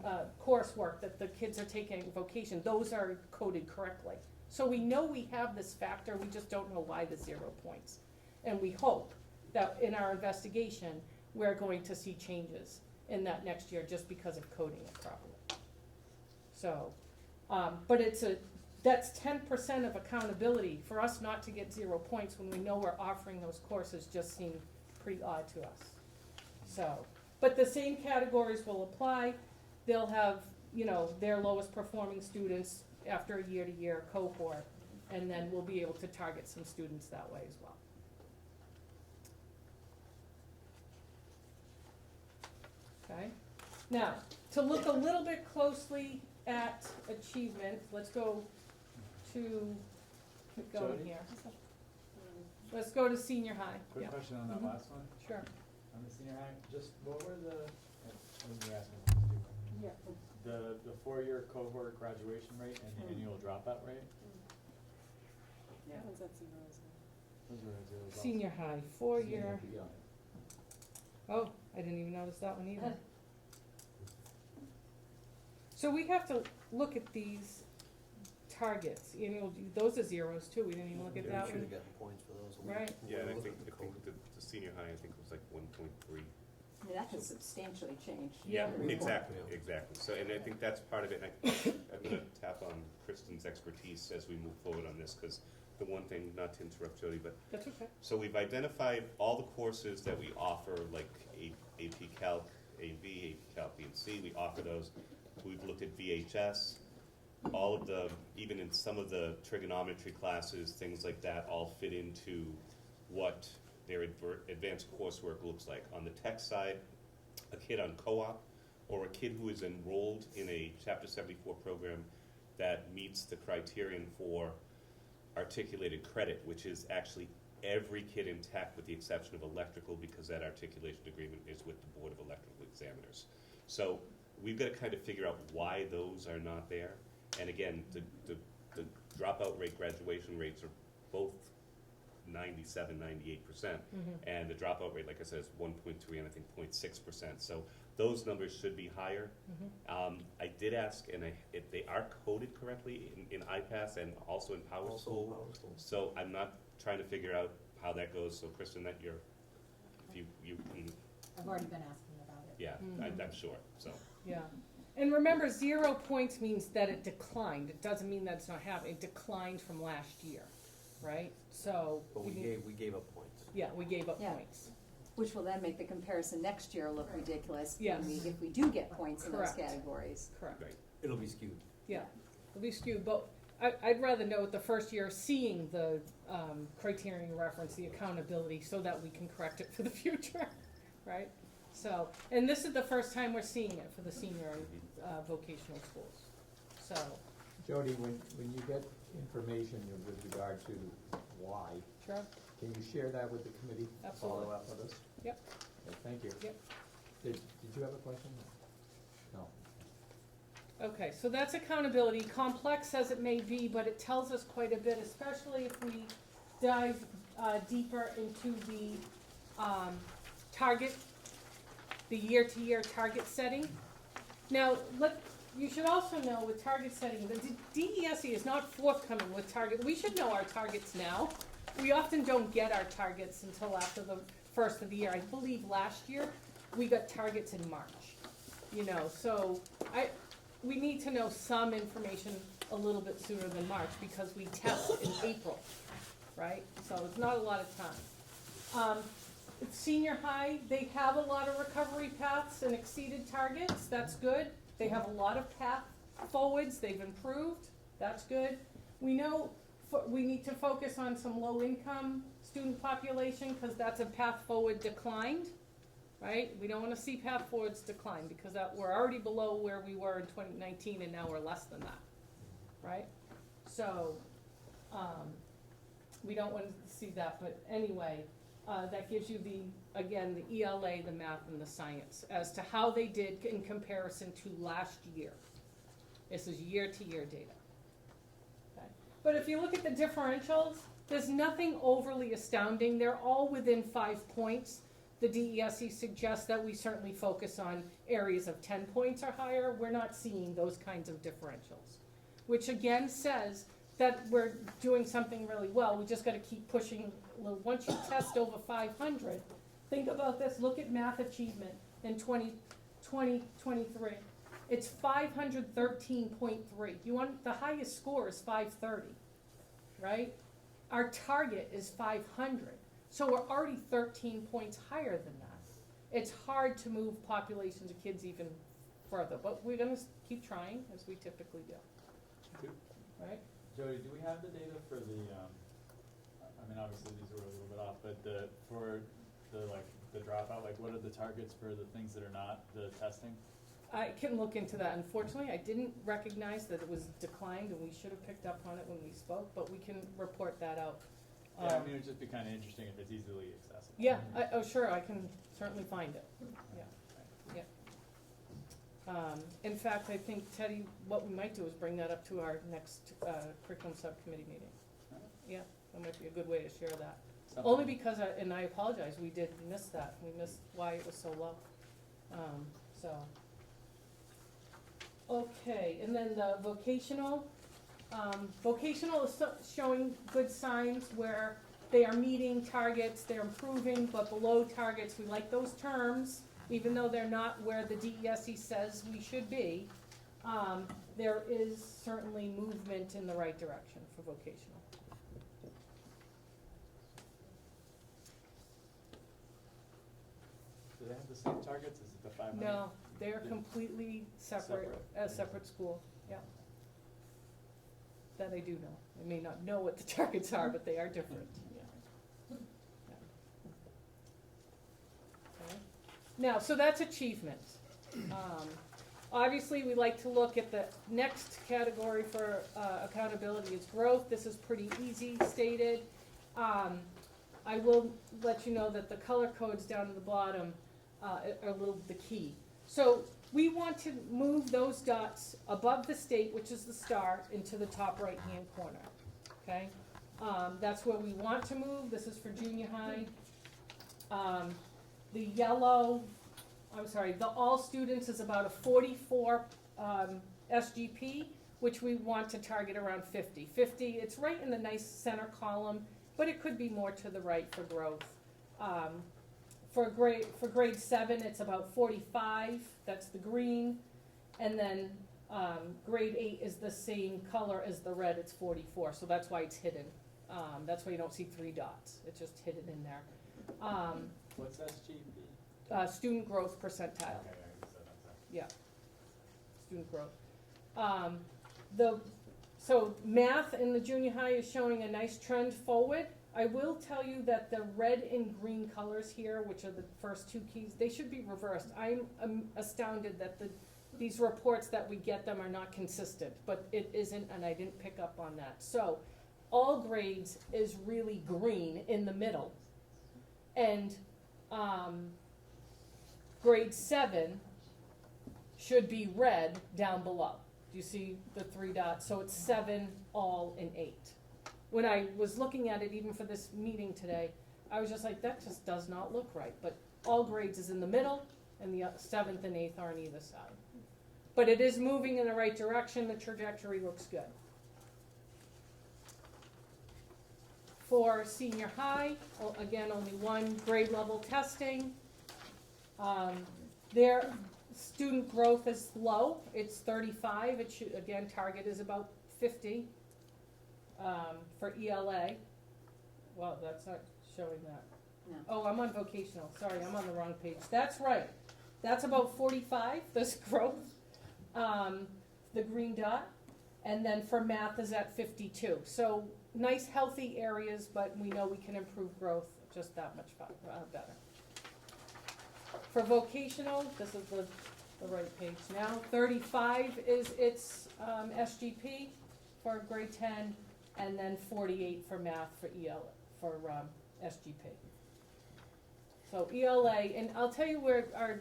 coursework that the kids are taking vocation. Those are coded correctly. So we know we have this factor, we just don't know why the 0 points. And we hope that in our investigation, we're going to see changes in that next year just because of coding it properly. So, but that's 10% of accountability. For us not to get 0 points when we know we're offering those courses just seemed pretty odd to us. So, but the same categories will apply. They'll have, their lowest performing students after a year-to-year cohort, and then we'll be able to target some students that way as well. Okay, now, to look a little bit closely at achievement, let's go to, keep going Jody? here. Let's go to senior high. Quick Yeah. question on that Mhm. last one, Sure. on the senior high, just what were when you asked me Yeah. the 4-year cohort graduation rate and the annual dropout rate? Yeah. Those were zeros also. Senior high, 4-year. Yeah. Oh, I didn't even notice that one either. So we have to look at these targets, those are zeros too, we didn't even look at that We one. should've gotten points for those. Right. Yeah, and I Look think, at the I think code. the senior high, I think was like 1.3. I mean, that has substantially changed. Yeah. Exactly, Yeah. exactly. So, and I think that's part of it, and I'm gonna tap on Kristen's expertise as we move forward on this, because the one thing, not to interrupt Jody, but, That's okay. so we've identified all the courses that we offer, like AP Calc, AV, AP Calc B and C, we offer those. We've looked at VHS, all of the, even in some of the trigonometry classes, things like that, all fit into what their advanced coursework looks like. On the tech side, a kid on co-op, or a kid who is enrolled in a Chapter 74 program that meets the criterion for articulated credit, which is actually every kid in tech with the exception of electrical, because that articulation agreement is with the Board of Electrical Examiners. So we've got to kind of figure out why those are not there. And again, the dropout rate, graduation rates are both 97, 98%. And the dropout rate, like I said, is 1.3 and I think 0.6%. So those numbers should be higher. I did ask, and if they are coded correctly in IPASS and also in PowerSchool. So I'm not trying to figure out how that goes. So Kristen, that if you can, I've already been asking about it. yeah, I'm sure. So Yeah. And remember, 0 points means that it declined. It doesn't mean that it's not happening. It declined from last year, right? So. But we gave up points. Yeah, we gave up Yeah. points. which will then make the comparison next year look ridiculous Yes. if we do get points in those Correct. categories. Correct. Right, it'll be skewed. Yeah, it'll be skewed, but I'd rather know it the first year, seeing the criterion reference, the accountability, so that we can correct it for the future, right? So, and this is the first time we're seeing it for the senior vocational schools, so. Jody, when you get information with regard to why, Sure. can you share that with the committee? Absolutely. Follow up with us? Yep. Okay, thank you. Yep. Did you have a question? No. Okay, so that's accountability, complex as it may be, but it tells us quite a bit, especially if we dive deeper into the target, the year-to-year target setting. Now, you should also know with target setting, the DESE is not forthcoming with target. We should know our targets now. We often don't get our targets until after the first of the year. I believe last year, we got targets in March, so we need to know some information a little bit sooner than March because we test in April, right? So it's not a lot of time. Senior high, they have a lot of recovery paths and exceeded targets, that's good. They have a lot of path forwards, they've improved, that's good. We know we need to focus on some low-income student population because that's a path forward declined, right? We don't want to see path forwards decline because we're already below where we were in 2019 and now we're less than that, right? So we don't want to see that, but anyway, that gives you the ELA, the math, and the science as to how they did in comparison to last year. This is year-to-year data. Okay. But if you look at the differentials, there's nothing overly astounding. They're all within 5 points. The DESE suggests that we certainly focus on areas of 10 points or higher. We're not seeing those kinds of differentials, which again says that we're doing something really well. We just got to keep pushing. Once you test over 500, think about this. Look at math achievement in 2023. It's 513.3. You want the highest score is 530, right? Our target is 500. So we're already 13 points higher than that. It's hard to move populations of kids even further, but we're going to keep trying as we typically do. Right? Jody, do we have the data for the, I mean, obviously these were a little bit off, but for the dropout, what are the targets for the things that are not the testing? I can look into that. Unfortunately, I didn't recognize that it was declined, and we should have picked up on it when we spoke, but we can report that out. Yeah, I mean, it would just be kind of interesting if it's easily accessible. Yeah, sure, I can certainly find it. Yeah. In fact, I think, Teddy, what we might do is bring that up to our next curriculum subcommittee meeting. Yeah, that might be a good way to share that. Only because, and I apologize, we did miss that. We missed why it was so low. Okay, and then the vocational. Vocational is showing good signs where they are meeting targets, they're improving, but below targets. We like those terms, even though they're not where the DESE says we should be. There is certainly movement in the right direction for vocational. Do they have the same targets? Is it the 500? No, they're completely separate, a separate school, yeah. That I do know. I may not know what the targets are, but they are different, yeah. Okay. Now, so that's achievement. Obviously, we like to look at the next category for accountability is growth. This is pretty easy stated. I will let you know that the color codes down at the bottom are a little the key. So we want to move those dots above the state, which is the star, into the top right-hand corner, okay? That's where we want to move. This is for junior high. The yellow, the all students is about a 44 SGP, which we want to target around 50. 50, it's right in the nice center column, but it could be more to the right for growth. For grade 7, it's about 45, that's the green, and then grade 8 is the same color as the red, it's 44, so that's why it's hidden. That's why you don't see 3 dots, it's just hidden in there. What's SGP? Student growth percentile. Okay, I guess that makes sense. Yeah, student growth. So math in the junior high is showing a nice trend forward. I will tell you that the red and green colors here, which are the first two keys, they should be reversed. I'm astounded that these reports that we get them are not consistent, but it isn't, and I didn't pick up on that. So all grades is really green in the middle. And grade 7 should be red down below. Do you see the 3 dots? So it's 7, all, and 8. When I was looking at it, even for this meeting today, I was just like, that just does not look right. But all grades is in the middle, and the 7th and 8th are on either side. But it is moving in the right direction. The trajectory looks good. For senior high, again, only one grade level testing. Their student growth is low. It's 35. It should, again, target is about 50 for ELA. Well, that's not showing that. No. Oh, I'm on vocational. Sorry, I'm on the wrong page. That's right. That's about 45, this growth, the green dot. And then for math is at 52. So nice healthy areas, but we know we can improve growth just that much better. For vocational, this is the right page now. 35 is its SGP for grade 10, and then 48 for math for ELA, for SGP. So ELA, and I'll tell you where our,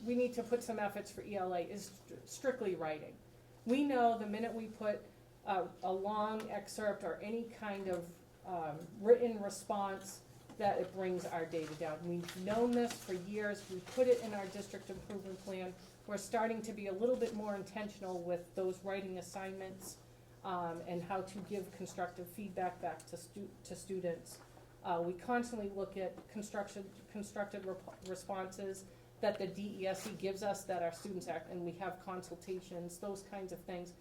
we need to put some efforts for ELA is strictly writing. We know the minute we put a long excerpt or any kind of written response, that it brings our data down. We've known this for years. We put it in our district improvement plan. We're starting to be a little bit more intentional with those writing assignments and how to give constructive feedback back to students. We constantly look at constructive responses that the DESE gives us, that our students act, and we have consultations, those kinds of things.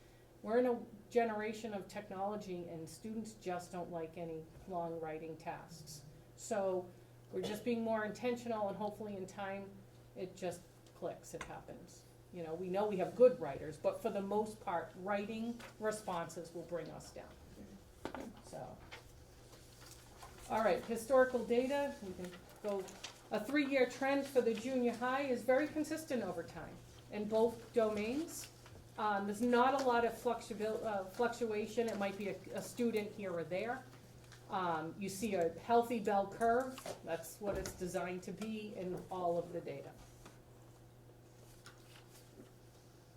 We're in a generation of technology, and students just don't like any long writing tasks. So we're just being more intentional, and hopefully in time, it just clicks, it happens. You know we have good writers, but for the most part, writing responses will bring us down. So, all right, historical data, we can go. A 3-year trend for the junior high is very consistent over time in both domains. There's not a lot of fluctuation. It might be a student here or there. You see a healthy bell curve. That's what it's designed to be in all of the data.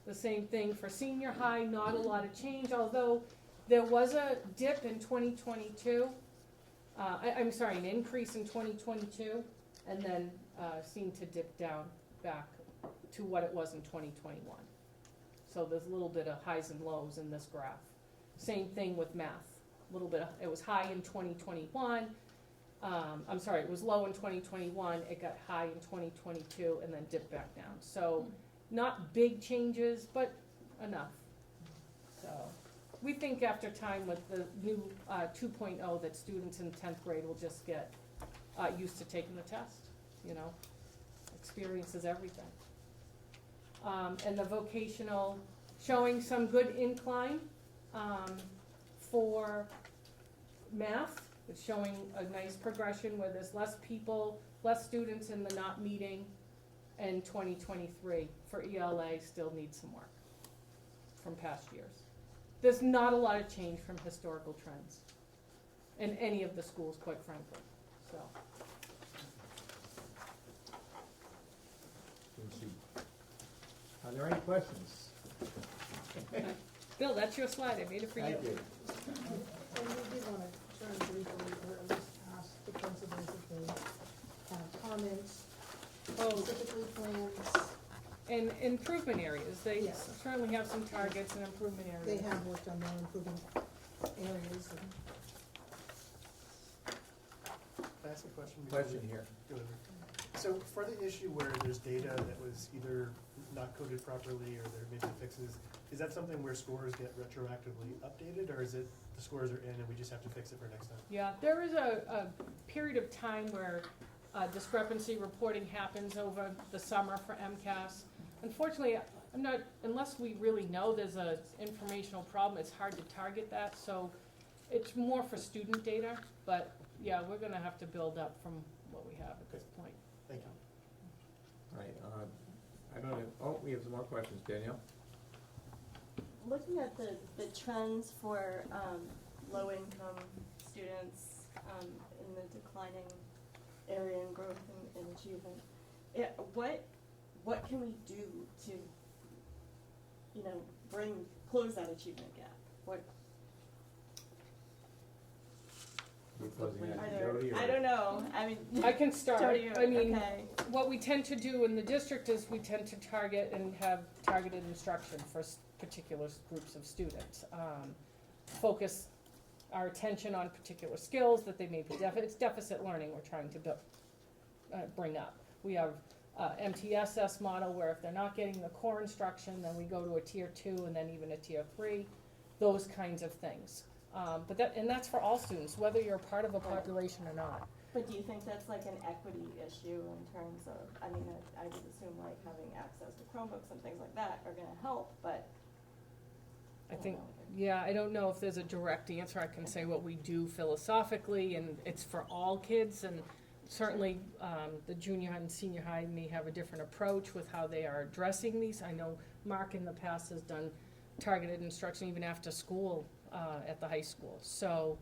The same thing for senior high, not a lot of change, although there was a dip in 2022. I'm sorry, an increase in 2022, and then seemed to dip down back to what it was in 2021. So there's a little bit of highs and lows in this graph. Same thing with math. A little bit, it was high in 2021. I'm sorry, it was low in 2021. It got high in 2022 and then dipped back down. So not big changes, but enough. So we think after time with the new 2.0 that students in 10th grade will just get used to taking the test. You know, experience is everything. And the vocational showing some good incline for math. It's showing a nice progression where there's less people, less students in the not meeting in 2023. For ELA, still needs some work from past years. There's not a lot of change from historical trends in any of the schools, quite frankly. So. Are there any questions? Bill, that's your slide. I made it for you. Thank you. And we did want to turn briefly, or at least ask the principals if they have comments, specifically plans. And improvement areas. They Yes. certainly have some targets and improvement areas. They have worked on their improvement areas. And Can I ask a question? Question here. So for the issue where there's data that was either not coded properly or there may be fixes, is that something where scores get retroactively updated, or is it the scores are in and we just have to fix it for next time? Yeah, there is a period of time where discrepancy reporting happens over the summer for MCAS. Unfortunately, unless we really know there's a informational problem, it's hard to target that, so it's more for student data, but yeah, we're gonna have to build up from what we have at this point. Thank you. Right, I don't know, oh, we have some more questions, Danielle? Looking at the trends for low-income students in the declining area in growth and achievement, what can we do to, close that achievement gap? We're closing that, Either, Jody, or? I don't know, I mean. I can start. Jody, I mean, okay. what we tend to do in the district is we tend to target and have targeted instruction for particular groups of students. Focus our attention on particular skills that they may be it's deficit learning we're trying to bring up. We have MTSS model where if they're not getting the core instruction, then we go to a tier 2 and then even a tier 3, those kinds of things. But that's for all students, whether you're a part of a population or not. But do you think that's like an equity issue in terms of, I would assume like having access to Chromebooks and things like that are gonna help, but I think, yeah, I don't know if there's a direct answer. I can say what we do philosophically, and it's for all kids, and certainly the junior high and senior high may have a different approach with how they are addressing these. I know Mark in the past has done targeted instruction even after school at the high school. So,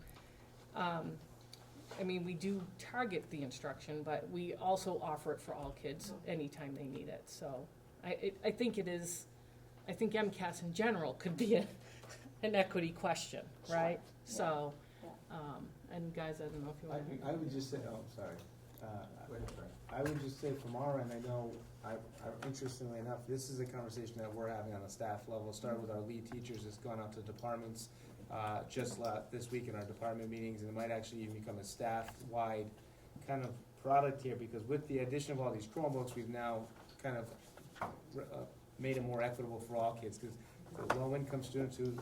we do target the instruction, but we also offer it for all kids anytime they need it. So I think it is, I think MCAS in general could be an equity question, right? Sure. So, Yeah. and guys, I don't know if you want to. I would just say, oh, sorry. I would just say from our end, I know, interestingly enough, this is a conversation that we're having on a staff level. It started with our lead teachers, it's gone out to departments this week in our department meetings, and it might actually even become a staff-wide kind of product here, because with the addition of all these Chromebooks, we've now kind of made it more equitable for all kids, because the low-income students who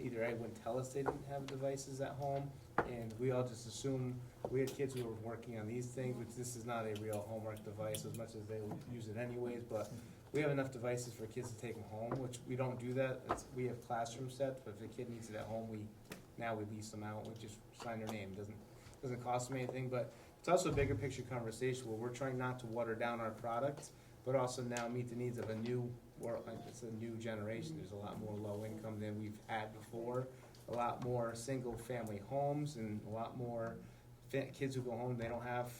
either A, wouldn't tell us they didn't have devices at home, and we all just assume, we had kids who were working on these things, which this is not a real homework device as much as they would use it anyways, but we have enough devices for kids to take them home, which we don't do that. We have classroom sets, but if a kid needs it at home, we lease them out, we just sign their name, doesn't cost them anything, but it's also a bigger picture conversation where we're trying not to water down our products, but also now meet the needs of a new generation. There's a lot more low income than we've had before, a lot more single family homes, and a lot more kids who go home, they don't have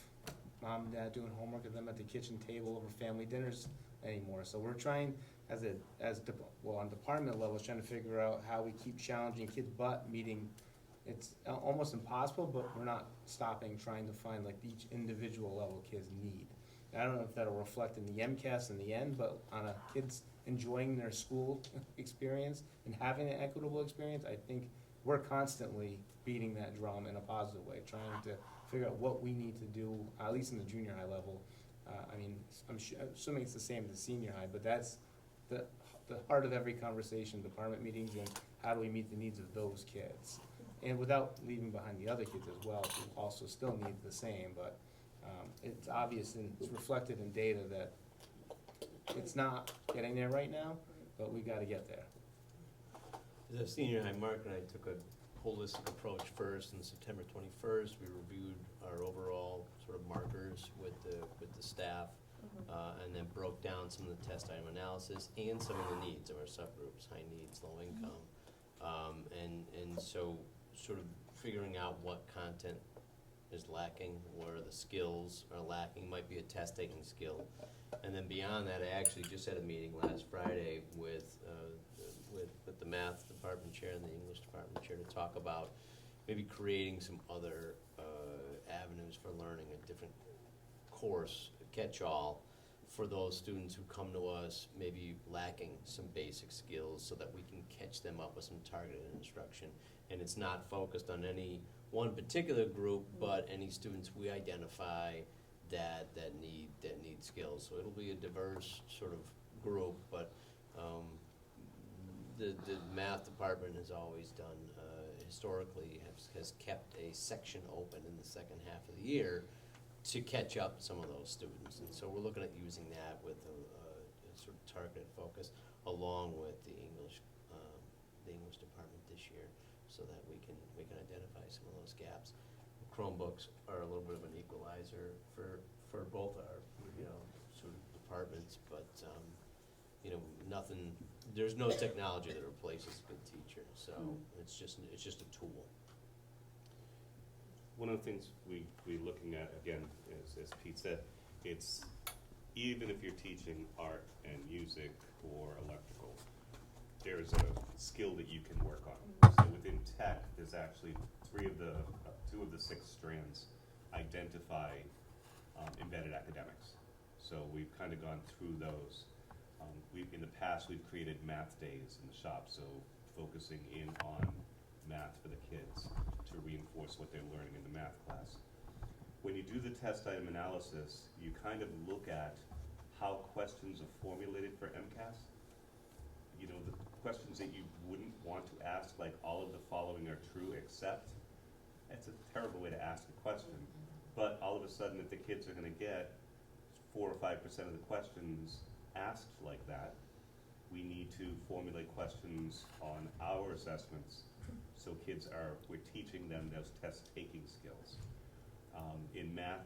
mom and dad doing homework with them at the kitchen table over family dinners anymore. So we're trying, on department levels, trying to figure out how we keep challenging kids, but meeting, it's almost impossible, but we're not stopping trying to find like each individual level kids need. I don't know if that'll reflect in the MCAS in the end, but on a kids enjoying their school experience and having an equitable experience, I think we're constantly beating that drum in a positive way, trying to figure out what we need to do, at least in the junior high level. I'm assuming it's the same as the senior high, but that's the heart of every conversation, department meetings, and how do we meet the needs of those kids? And without leaving behind the other kids as well, who also still need the same, but it's obvious and it's reflected in data that it's not getting there right now, but we gotta get there. As a senior high, Mark and I took a holistic approach first. On September 21st, we reviewed our overall sort of markers with the staff, and then broke down some of the test item analysis and some of the needs of our subgroups, high needs, low income, and so sort of figuring out what content is lacking, where the skills are lacking, might be a test taking skill. And then beyond that, I actually just had a meeting last Friday with the math department chair and the English department chair to talk about maybe creating some other avenues for learning, a different course, catch-all, for those students who come to us maybe lacking some basic skills, so that we can catch them up with some targeted instruction. And it's not focused on any one particular group, but any students we identify that need skills. So it'll be a diverse sort of group, but the math department has always done, historically, has kept a section open in the second half of the year to catch up some of those students. And so we're looking at using that with a sort of targeted focus along with the English department this year, so that we can identify some of those gaps. Chromebooks are a little bit of an equalizer for both our, sort of departments, but, there's no technology that replaces a good teacher, so it's just a tool. One of the things we're looking at, again, is, as Pete said, it's even if you're teaching art and music or electrical, there's a skill that you can work on. So within tech, there's actually two of the 6 strands identify embedded academics. So we've kind of gone through those. In the past, we've created math days in the shop, so focusing in on math for the kids to reinforce what they're learning in the math class. When you do the test item analysis, you kind of look at how questions are formulated for MCAS. The questions that you wouldn't want to ask, like all of the following are true except, it's a terrible way to ask a question. But all of a sudden, if the kids are going to get 4 or 5% of the questions asked like that, we need to formulate questions on our assessments so we're teaching them those test-taking skills. In math,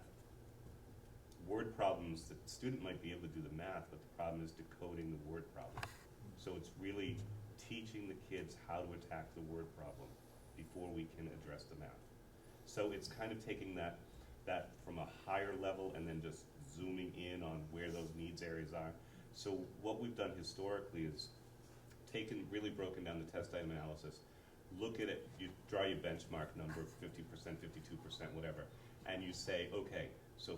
word problems, the student might be able to do the math, but the problem is decoding the word problem. So it's really teaching the kids how to attack the word problem before we can address the math. So it's kind of taking that from a higher level and then just zooming in on where those needs areas are. So what we've done historically is really broken down the test item analysis, look at it, you draw your benchmark number, 50%, 52%, whatever, and you say, okay, so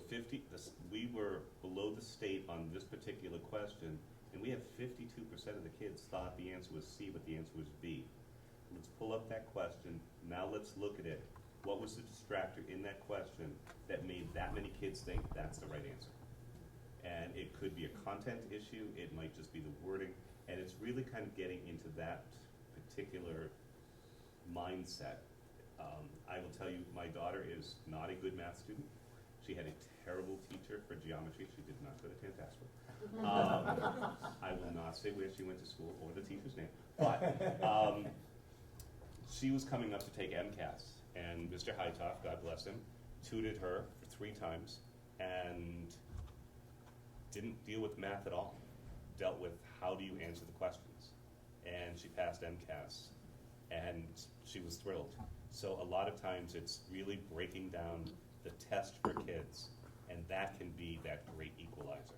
we were below the state on this particular question, and we have 52% of the kids thought the answer was C, but the answer was B. Let's pull up that question, now let's look at it. What was the distractor in that question that made that many kids think that's the right answer? And it could be a content issue, it might just be the wording, and it's really kind of getting into that particular mindset. I will tell you, my daughter is not a good math student. She had a terrible teacher for geometry. She did not go to Tantasqua. I will not say where she went to school or the teacher's name, but she was coming up to take MCAS, and Mr. Hightoff, God bless him, tutored her for 3 times and didn't deal with math at all. Dealt with how do you answer the questions. And she passed MCAS, and she was thrilled. So a lot of times it's really breaking down the test for kids, and that can be that great equalizer.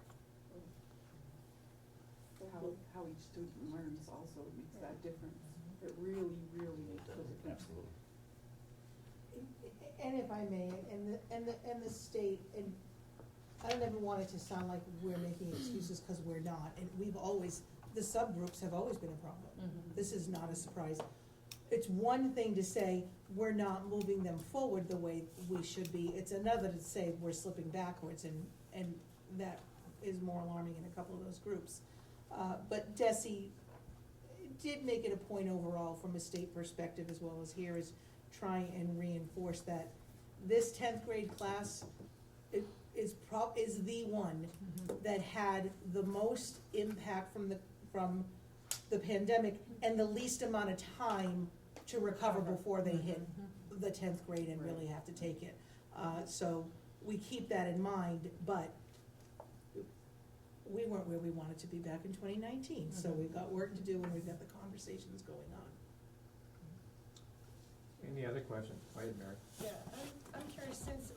How each student learns also makes that difference. It really, really makes a difference. Absolutely. And if I may, and the state, and I don't ever want it to sound like we're making excuses, because we're not, and the subgroups have always been a problem. This is not a surprise. It's one thing to say, we're not moving them forward the way we should be, it's another to say we're slipping backwards, and that is more alarming in a couple of those groups. But Desi did make it a point overall from a state perspective as well as here, is try and reinforce that this 10th grade class is the one that had the most impact from the pandemic and the least amount of time to recover before they hit the 10th grade and really have to take it. So we keep that in mind, but we weren't where we wanted to be back in 2019. So we've got work to do, and we've got the conversations going on. Any other questions? Go ahead, Mary. Yeah, I'm curious, since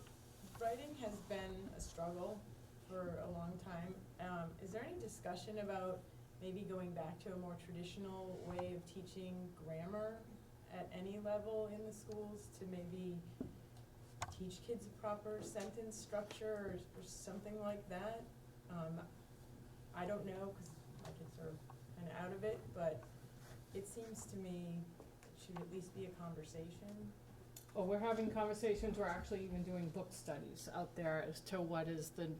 writing has been a struggle for a long time, is there any discussion about maybe going back to a more traditional way of teaching grammar at any level in the schools, to maybe teach kids a proper sentence structure or something like that? I don't know, because my kids are kind of out of it, but it seems to me it should at least be a conversation. Well, we're having conversations, we're actually even doing book studies out there as to what is the,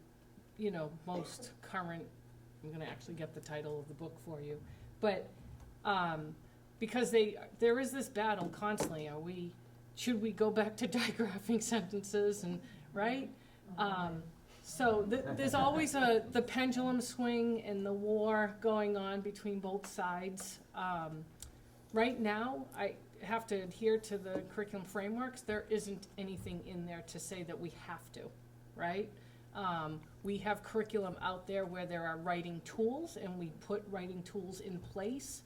most current, I'm gonna actually get the title of the book for you. But Because there is this battle constantly, should we go back to digraphing sentences and, right? So there's always the pendulum swing and the war going on between both sides. Right now, I have to adhere to the curriculum frameworks. There isn't anything in there to say that we have to, right? We have curriculum out there where there are writing tools, and we put writing tools in place.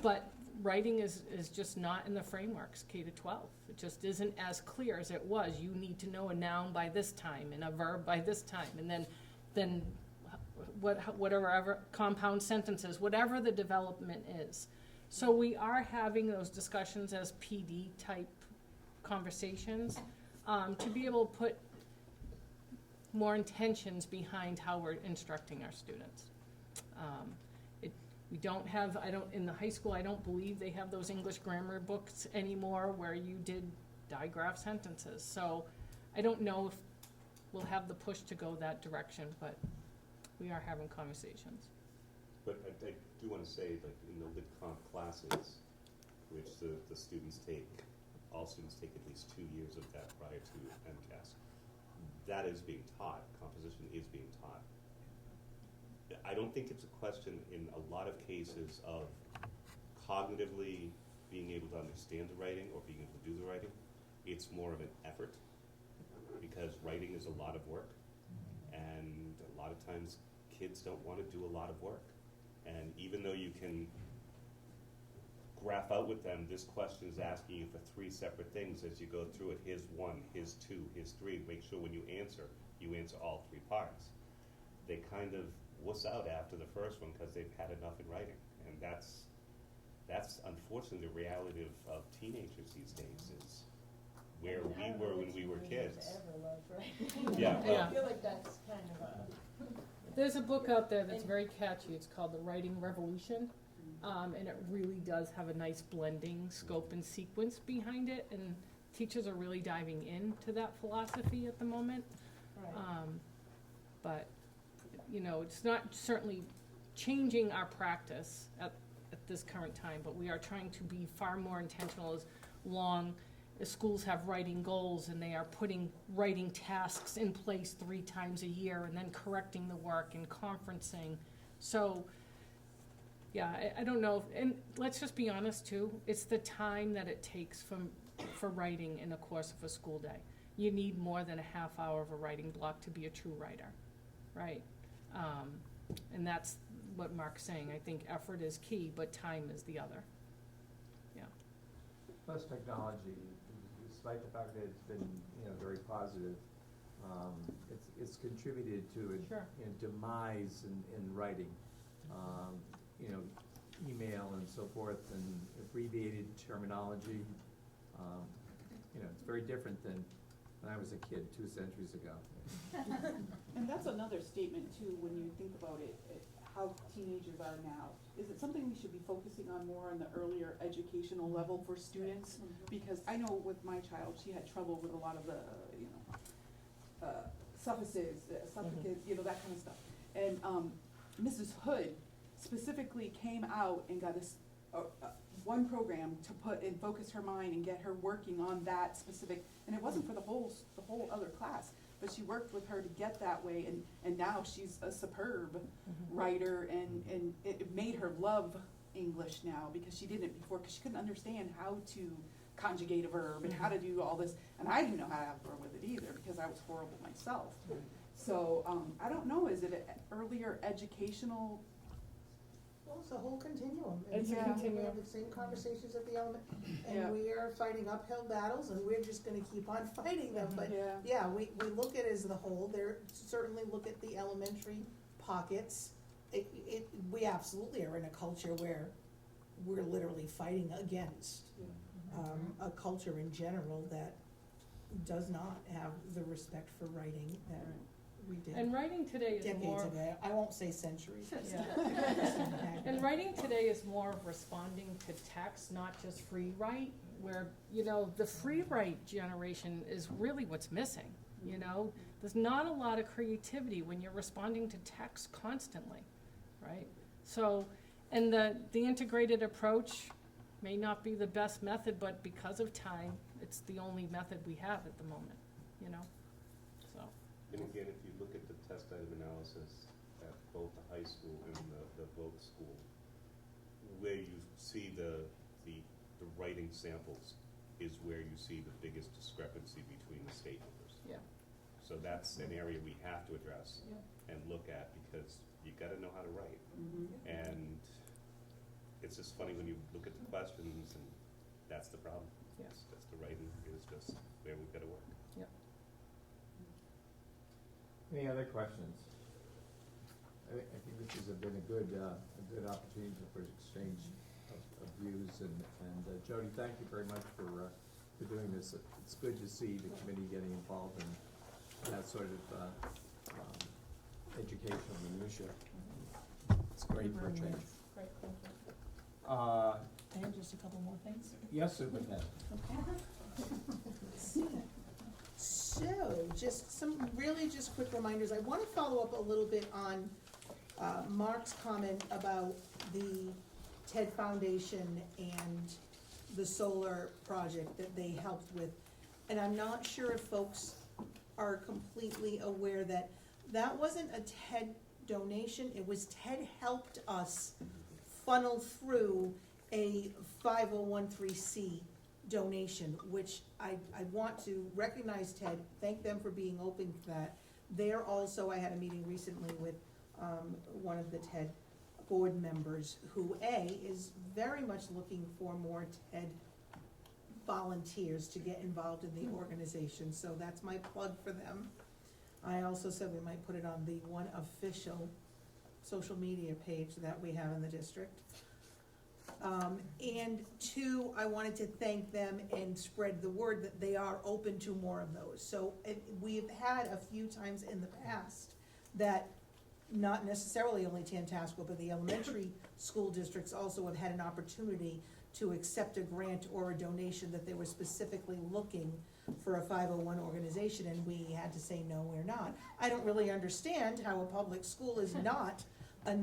But writing is just not in the frameworks, K to 12. It just isn't as clear as it was. You need to know a noun by this time and a verb by this time, and then whatever compound sentences, whatever the development is. So we are having those discussions as PD type conversations to be able to put more intentions behind how we're instructing our students. In the high school, I don't believe they have those English grammar books anymore where you did digraph sentences. So I don't know if we'll have the push to go that direction, but we are having conversations. But I do want to say, like, in the lit comp classes, which the students take, all students take at least 2 years of that prior to MCAS, that is being taught, composition is being taught. I don't think it's a question in a lot of cases of cognitively being able to understand the writing or being able to do the writing. It's more of an effort, because writing is a lot of work, and a lot of times kids don't want to do a lot of work. And even though you can graph out with them, this question is asking you for 3 separate things as you go through it. Here's 1, here's 2, here's 3. Make sure when you answer all 3 parts. They kind of wuss out after the first one because they've had enough in writing. And that's unfortunately the reality of teenagers these days, is where we were when we were kids. Yeah, well, I feel like that's kind of a. There's a book out there that's very catchy. It's called The Writing Revolution, and it really does have a nice blending scope and sequence behind it, and teachers are really diving into that philosophy at the moment. Right. But, it's not certainly changing our practice at this current time, but we are trying to be far more intentional as schools have writing goals and they are putting writing tasks in place 3 times a year and then correcting the work and conferencing. So, yeah, I don't know. And let's just be honest, too. It's the time that it takes for writing in the course of a school day. You need more than a half hour of a writing block to be a true writer, right? And that's what Mark's saying. I think effort is key, but time is the other. Yeah. Plus technology, despite the fact that it's been, very positive, it's contributed to a demise in writing. Email and so forth, and abbreviated terminology. It's very different than when I was a kid 2 centuries ago. And that's another statement too, when you think about it, how teenagers are now. Is it something we should be focusing on more on the earlier educational level for students? Because I know with my child, she had trouble with a lot of the, suffixes, suffixes, that kind of stuff. And Mrs. Hood specifically came out and got this one program to put and focus her mind and get her working on that specific, and it wasn't for the whole other class, but she worked with her to get that way, and now she's a superb writer, and it made her love English now, because she didn't before, because she couldn't understand how to conjugate a verb and how to do all this, and I didn't know how to have her with it either, because I was horrible myself. So I don't know, is it an earlier educational? Well, it's a whole continuum. It's a We continuum. have the same conversations at the element, Yeah. and we are fighting uphill battles, and we're just gonna keep on fighting them, but Yeah. yeah, we look at it as the whole. There, certainly look at the elementary pockets. We absolutely are in a culture where we're literally fighting against a culture in general that does not have the respect for writing that we did And writing today is decades more. ago. I won't say centuries. Yeah. And writing today is more of responding to text, not just free write, where, the free write generation is really what's missing, There's not a lot of creativity when you're responding to text constantly, right? So And the integrated approach may not be the best method, but because of time, it's the only method we have at the moment, you know, so. And again, if you look at the test item analysis at both the high school and the both school, where you see the writing samples is where you see the biggest discrepancy between the stakeholders. Yeah. So that's an area we have to address Yeah. and look at, because you gotta know how to write. Mhm. And it's just funny when you look at the questions, and that's the problem. Yeah. That's the writing is just where we've gotta work. Any other questions? I think this has been a good opportunity for exchange of views, and Jody, thank you very much for doing this. It's good to see the committee getting involved in that sort of educational minutia. It's great for a change. Great, thank you. I have just a couple more things. Yes, Superintendent. So, just some really just quick reminders. I want to follow up a little bit on Mark's comment about the TED Foundation and the solar project that they helped with. And I'm not sure if folks are completely aware that that wasn't a TED donation. It was TED helped us funnel through a 5013C donation, which I want to recognize TED, thank them for being open to that. They're also, I had a meeting recently with one of the TED board members who, is very much looking for more TED volunteers to get involved in the organization, so that's my plug for them. I also said we might put it on the one official social media page that we have in the district. And two, I wanted to thank them and spread the word that they are open to more of those. So we've had a few times in the past that not necessarily only Tantasqua, but the elementary school districts also have had an opportunity to accept a grant or a donation that they were specifically looking for a 501 organization, and we had to say, no, we're not. I don't really understand how a public school is not a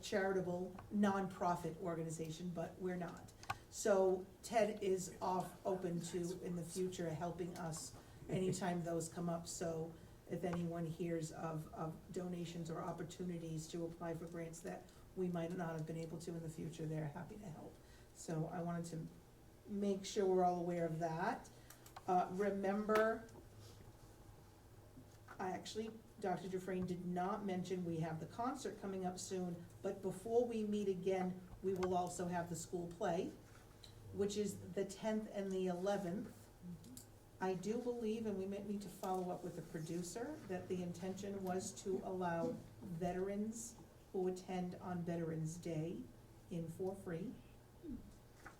charitable, nonprofit organization, but we're not. So TED is open to, in the future, helping us anytime those come up. So if anyone hears of donations or opportunities to apply for grants that we might not have been able to in the future, they're happy to help. So I wanted to make sure we're all aware of that. Remember, Dr. Dufresne did not mention we have the concert coming up soon, but before we meet again, we will also have the school play, which is the 10th and the 11th. I do believe, and we may need to follow up with the producer, that the intention was to allow veterans who attend on Veterans Day in for free.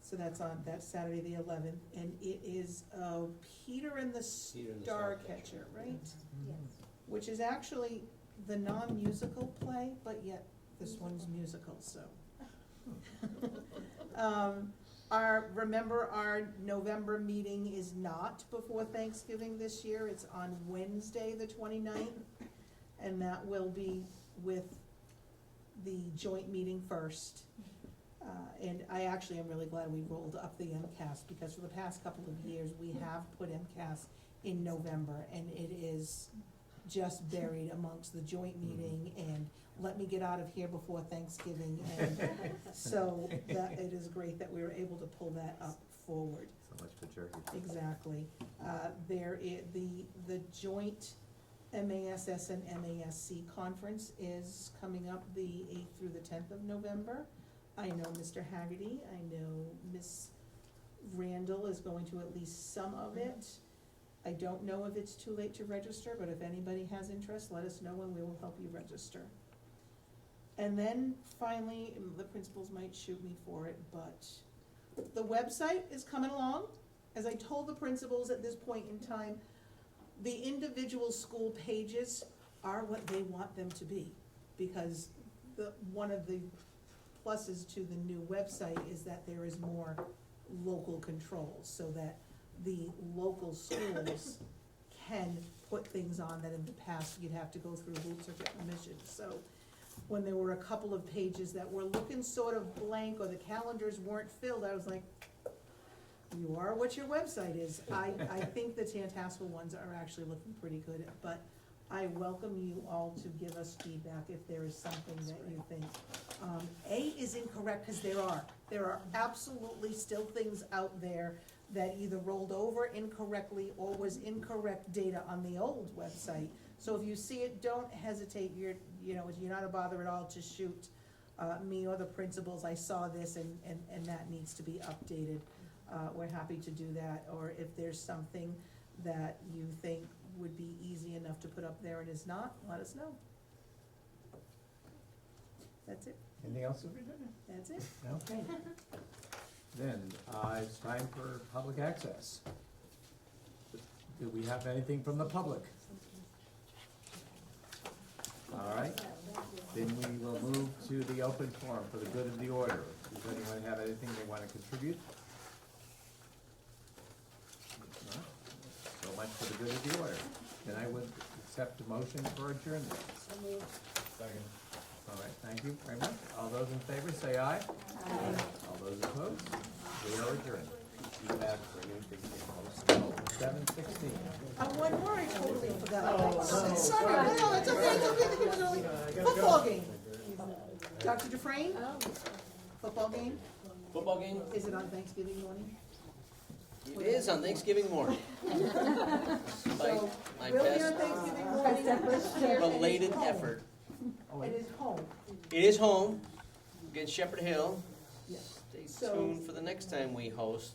So that's Saturday the 11th, and it is Peter and the Starcatcher, right? Yes. Which is actually the non-musical play, but yet this one's musical, so. Remember, our November meeting is not before Thanksgiving this year, it's on Wednesday, the 29th, and that will be with the joint meeting first. And I actually am really glad we rolled up the MCAS, because for the past couple of years, we have put MCAS in November, and it is just buried amongst the joint meeting, and let me get out of here before Thanksgiving, and so that, it is great that we were able to pull that up forward. So much for turkey. Exactly. The joint MASS and MASC conference is coming up the 8th through the 10th of November. I know Mr. Haggerty, I know Miss Randall is going to at least some of it. I don't know if it's too late to register, but if anybody has interest, let us know and we will help you register. And then finally, the principals might shoot me for it, but the website is coming along. As I told the principals at this point in time, the individual school pages are what they want them to be, because one of the pluses to the new website is that there is more local control, so that the local schools can put things on that in the past you'd have to go through hoops or get permission. So when there were a couple of pages that were looking sort of blank, or the calendars weren't filled, I was like, you are what your website is. I think the Tantasqua ones are actually looking pretty good, but I welcome you all to give us feedback if there is something that you think. A is incorrect, because there are absolutely still things out there that either rolled over incorrectly or was incorrect data on the old website. So if you see it, don't hesitate, you're not a bother at all to shoot me or the principals, I saw this and that needs to be updated. We're happy to do that, or if there's something that you think would be easy enough to put up there and is not, let us know. That's it, Anything else, Superintendent? that's it. Okay. Then, it's time for public access. Do we have anything from the public? All right, then we will move to the open forum for the good of the order. Does anyone have anything they want to contribute? No? So much for the good of the order. Then I would accept a motion for adjournment. Second. All right, thank you very much. All those in favor, say aye. Aye. All those opposed? We are adjourned. Be back for a new big meeting. 7:16. One more I totally forgot. Sorry, no, it's okay. Football game. Dr. Dufresne? Football game? Is it on Thanksgiving morning? It is on Thanksgiving morning. So, My we'll be on best Thanksgiving morning. belated effort. It is home. It is home against Shepherd Hill. Yes. Stay So- tuned for the next time we host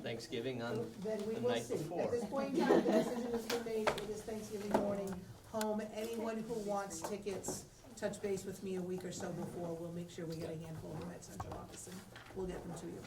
Thanksgiving on Then we the will night see. before. At this point in time, the decision has been made, it is Thanksgiving morning, home. Anyone who wants tickets, touch base with me a week or so before, we'll make sure we get a handful of them at central office, and we'll get them to you.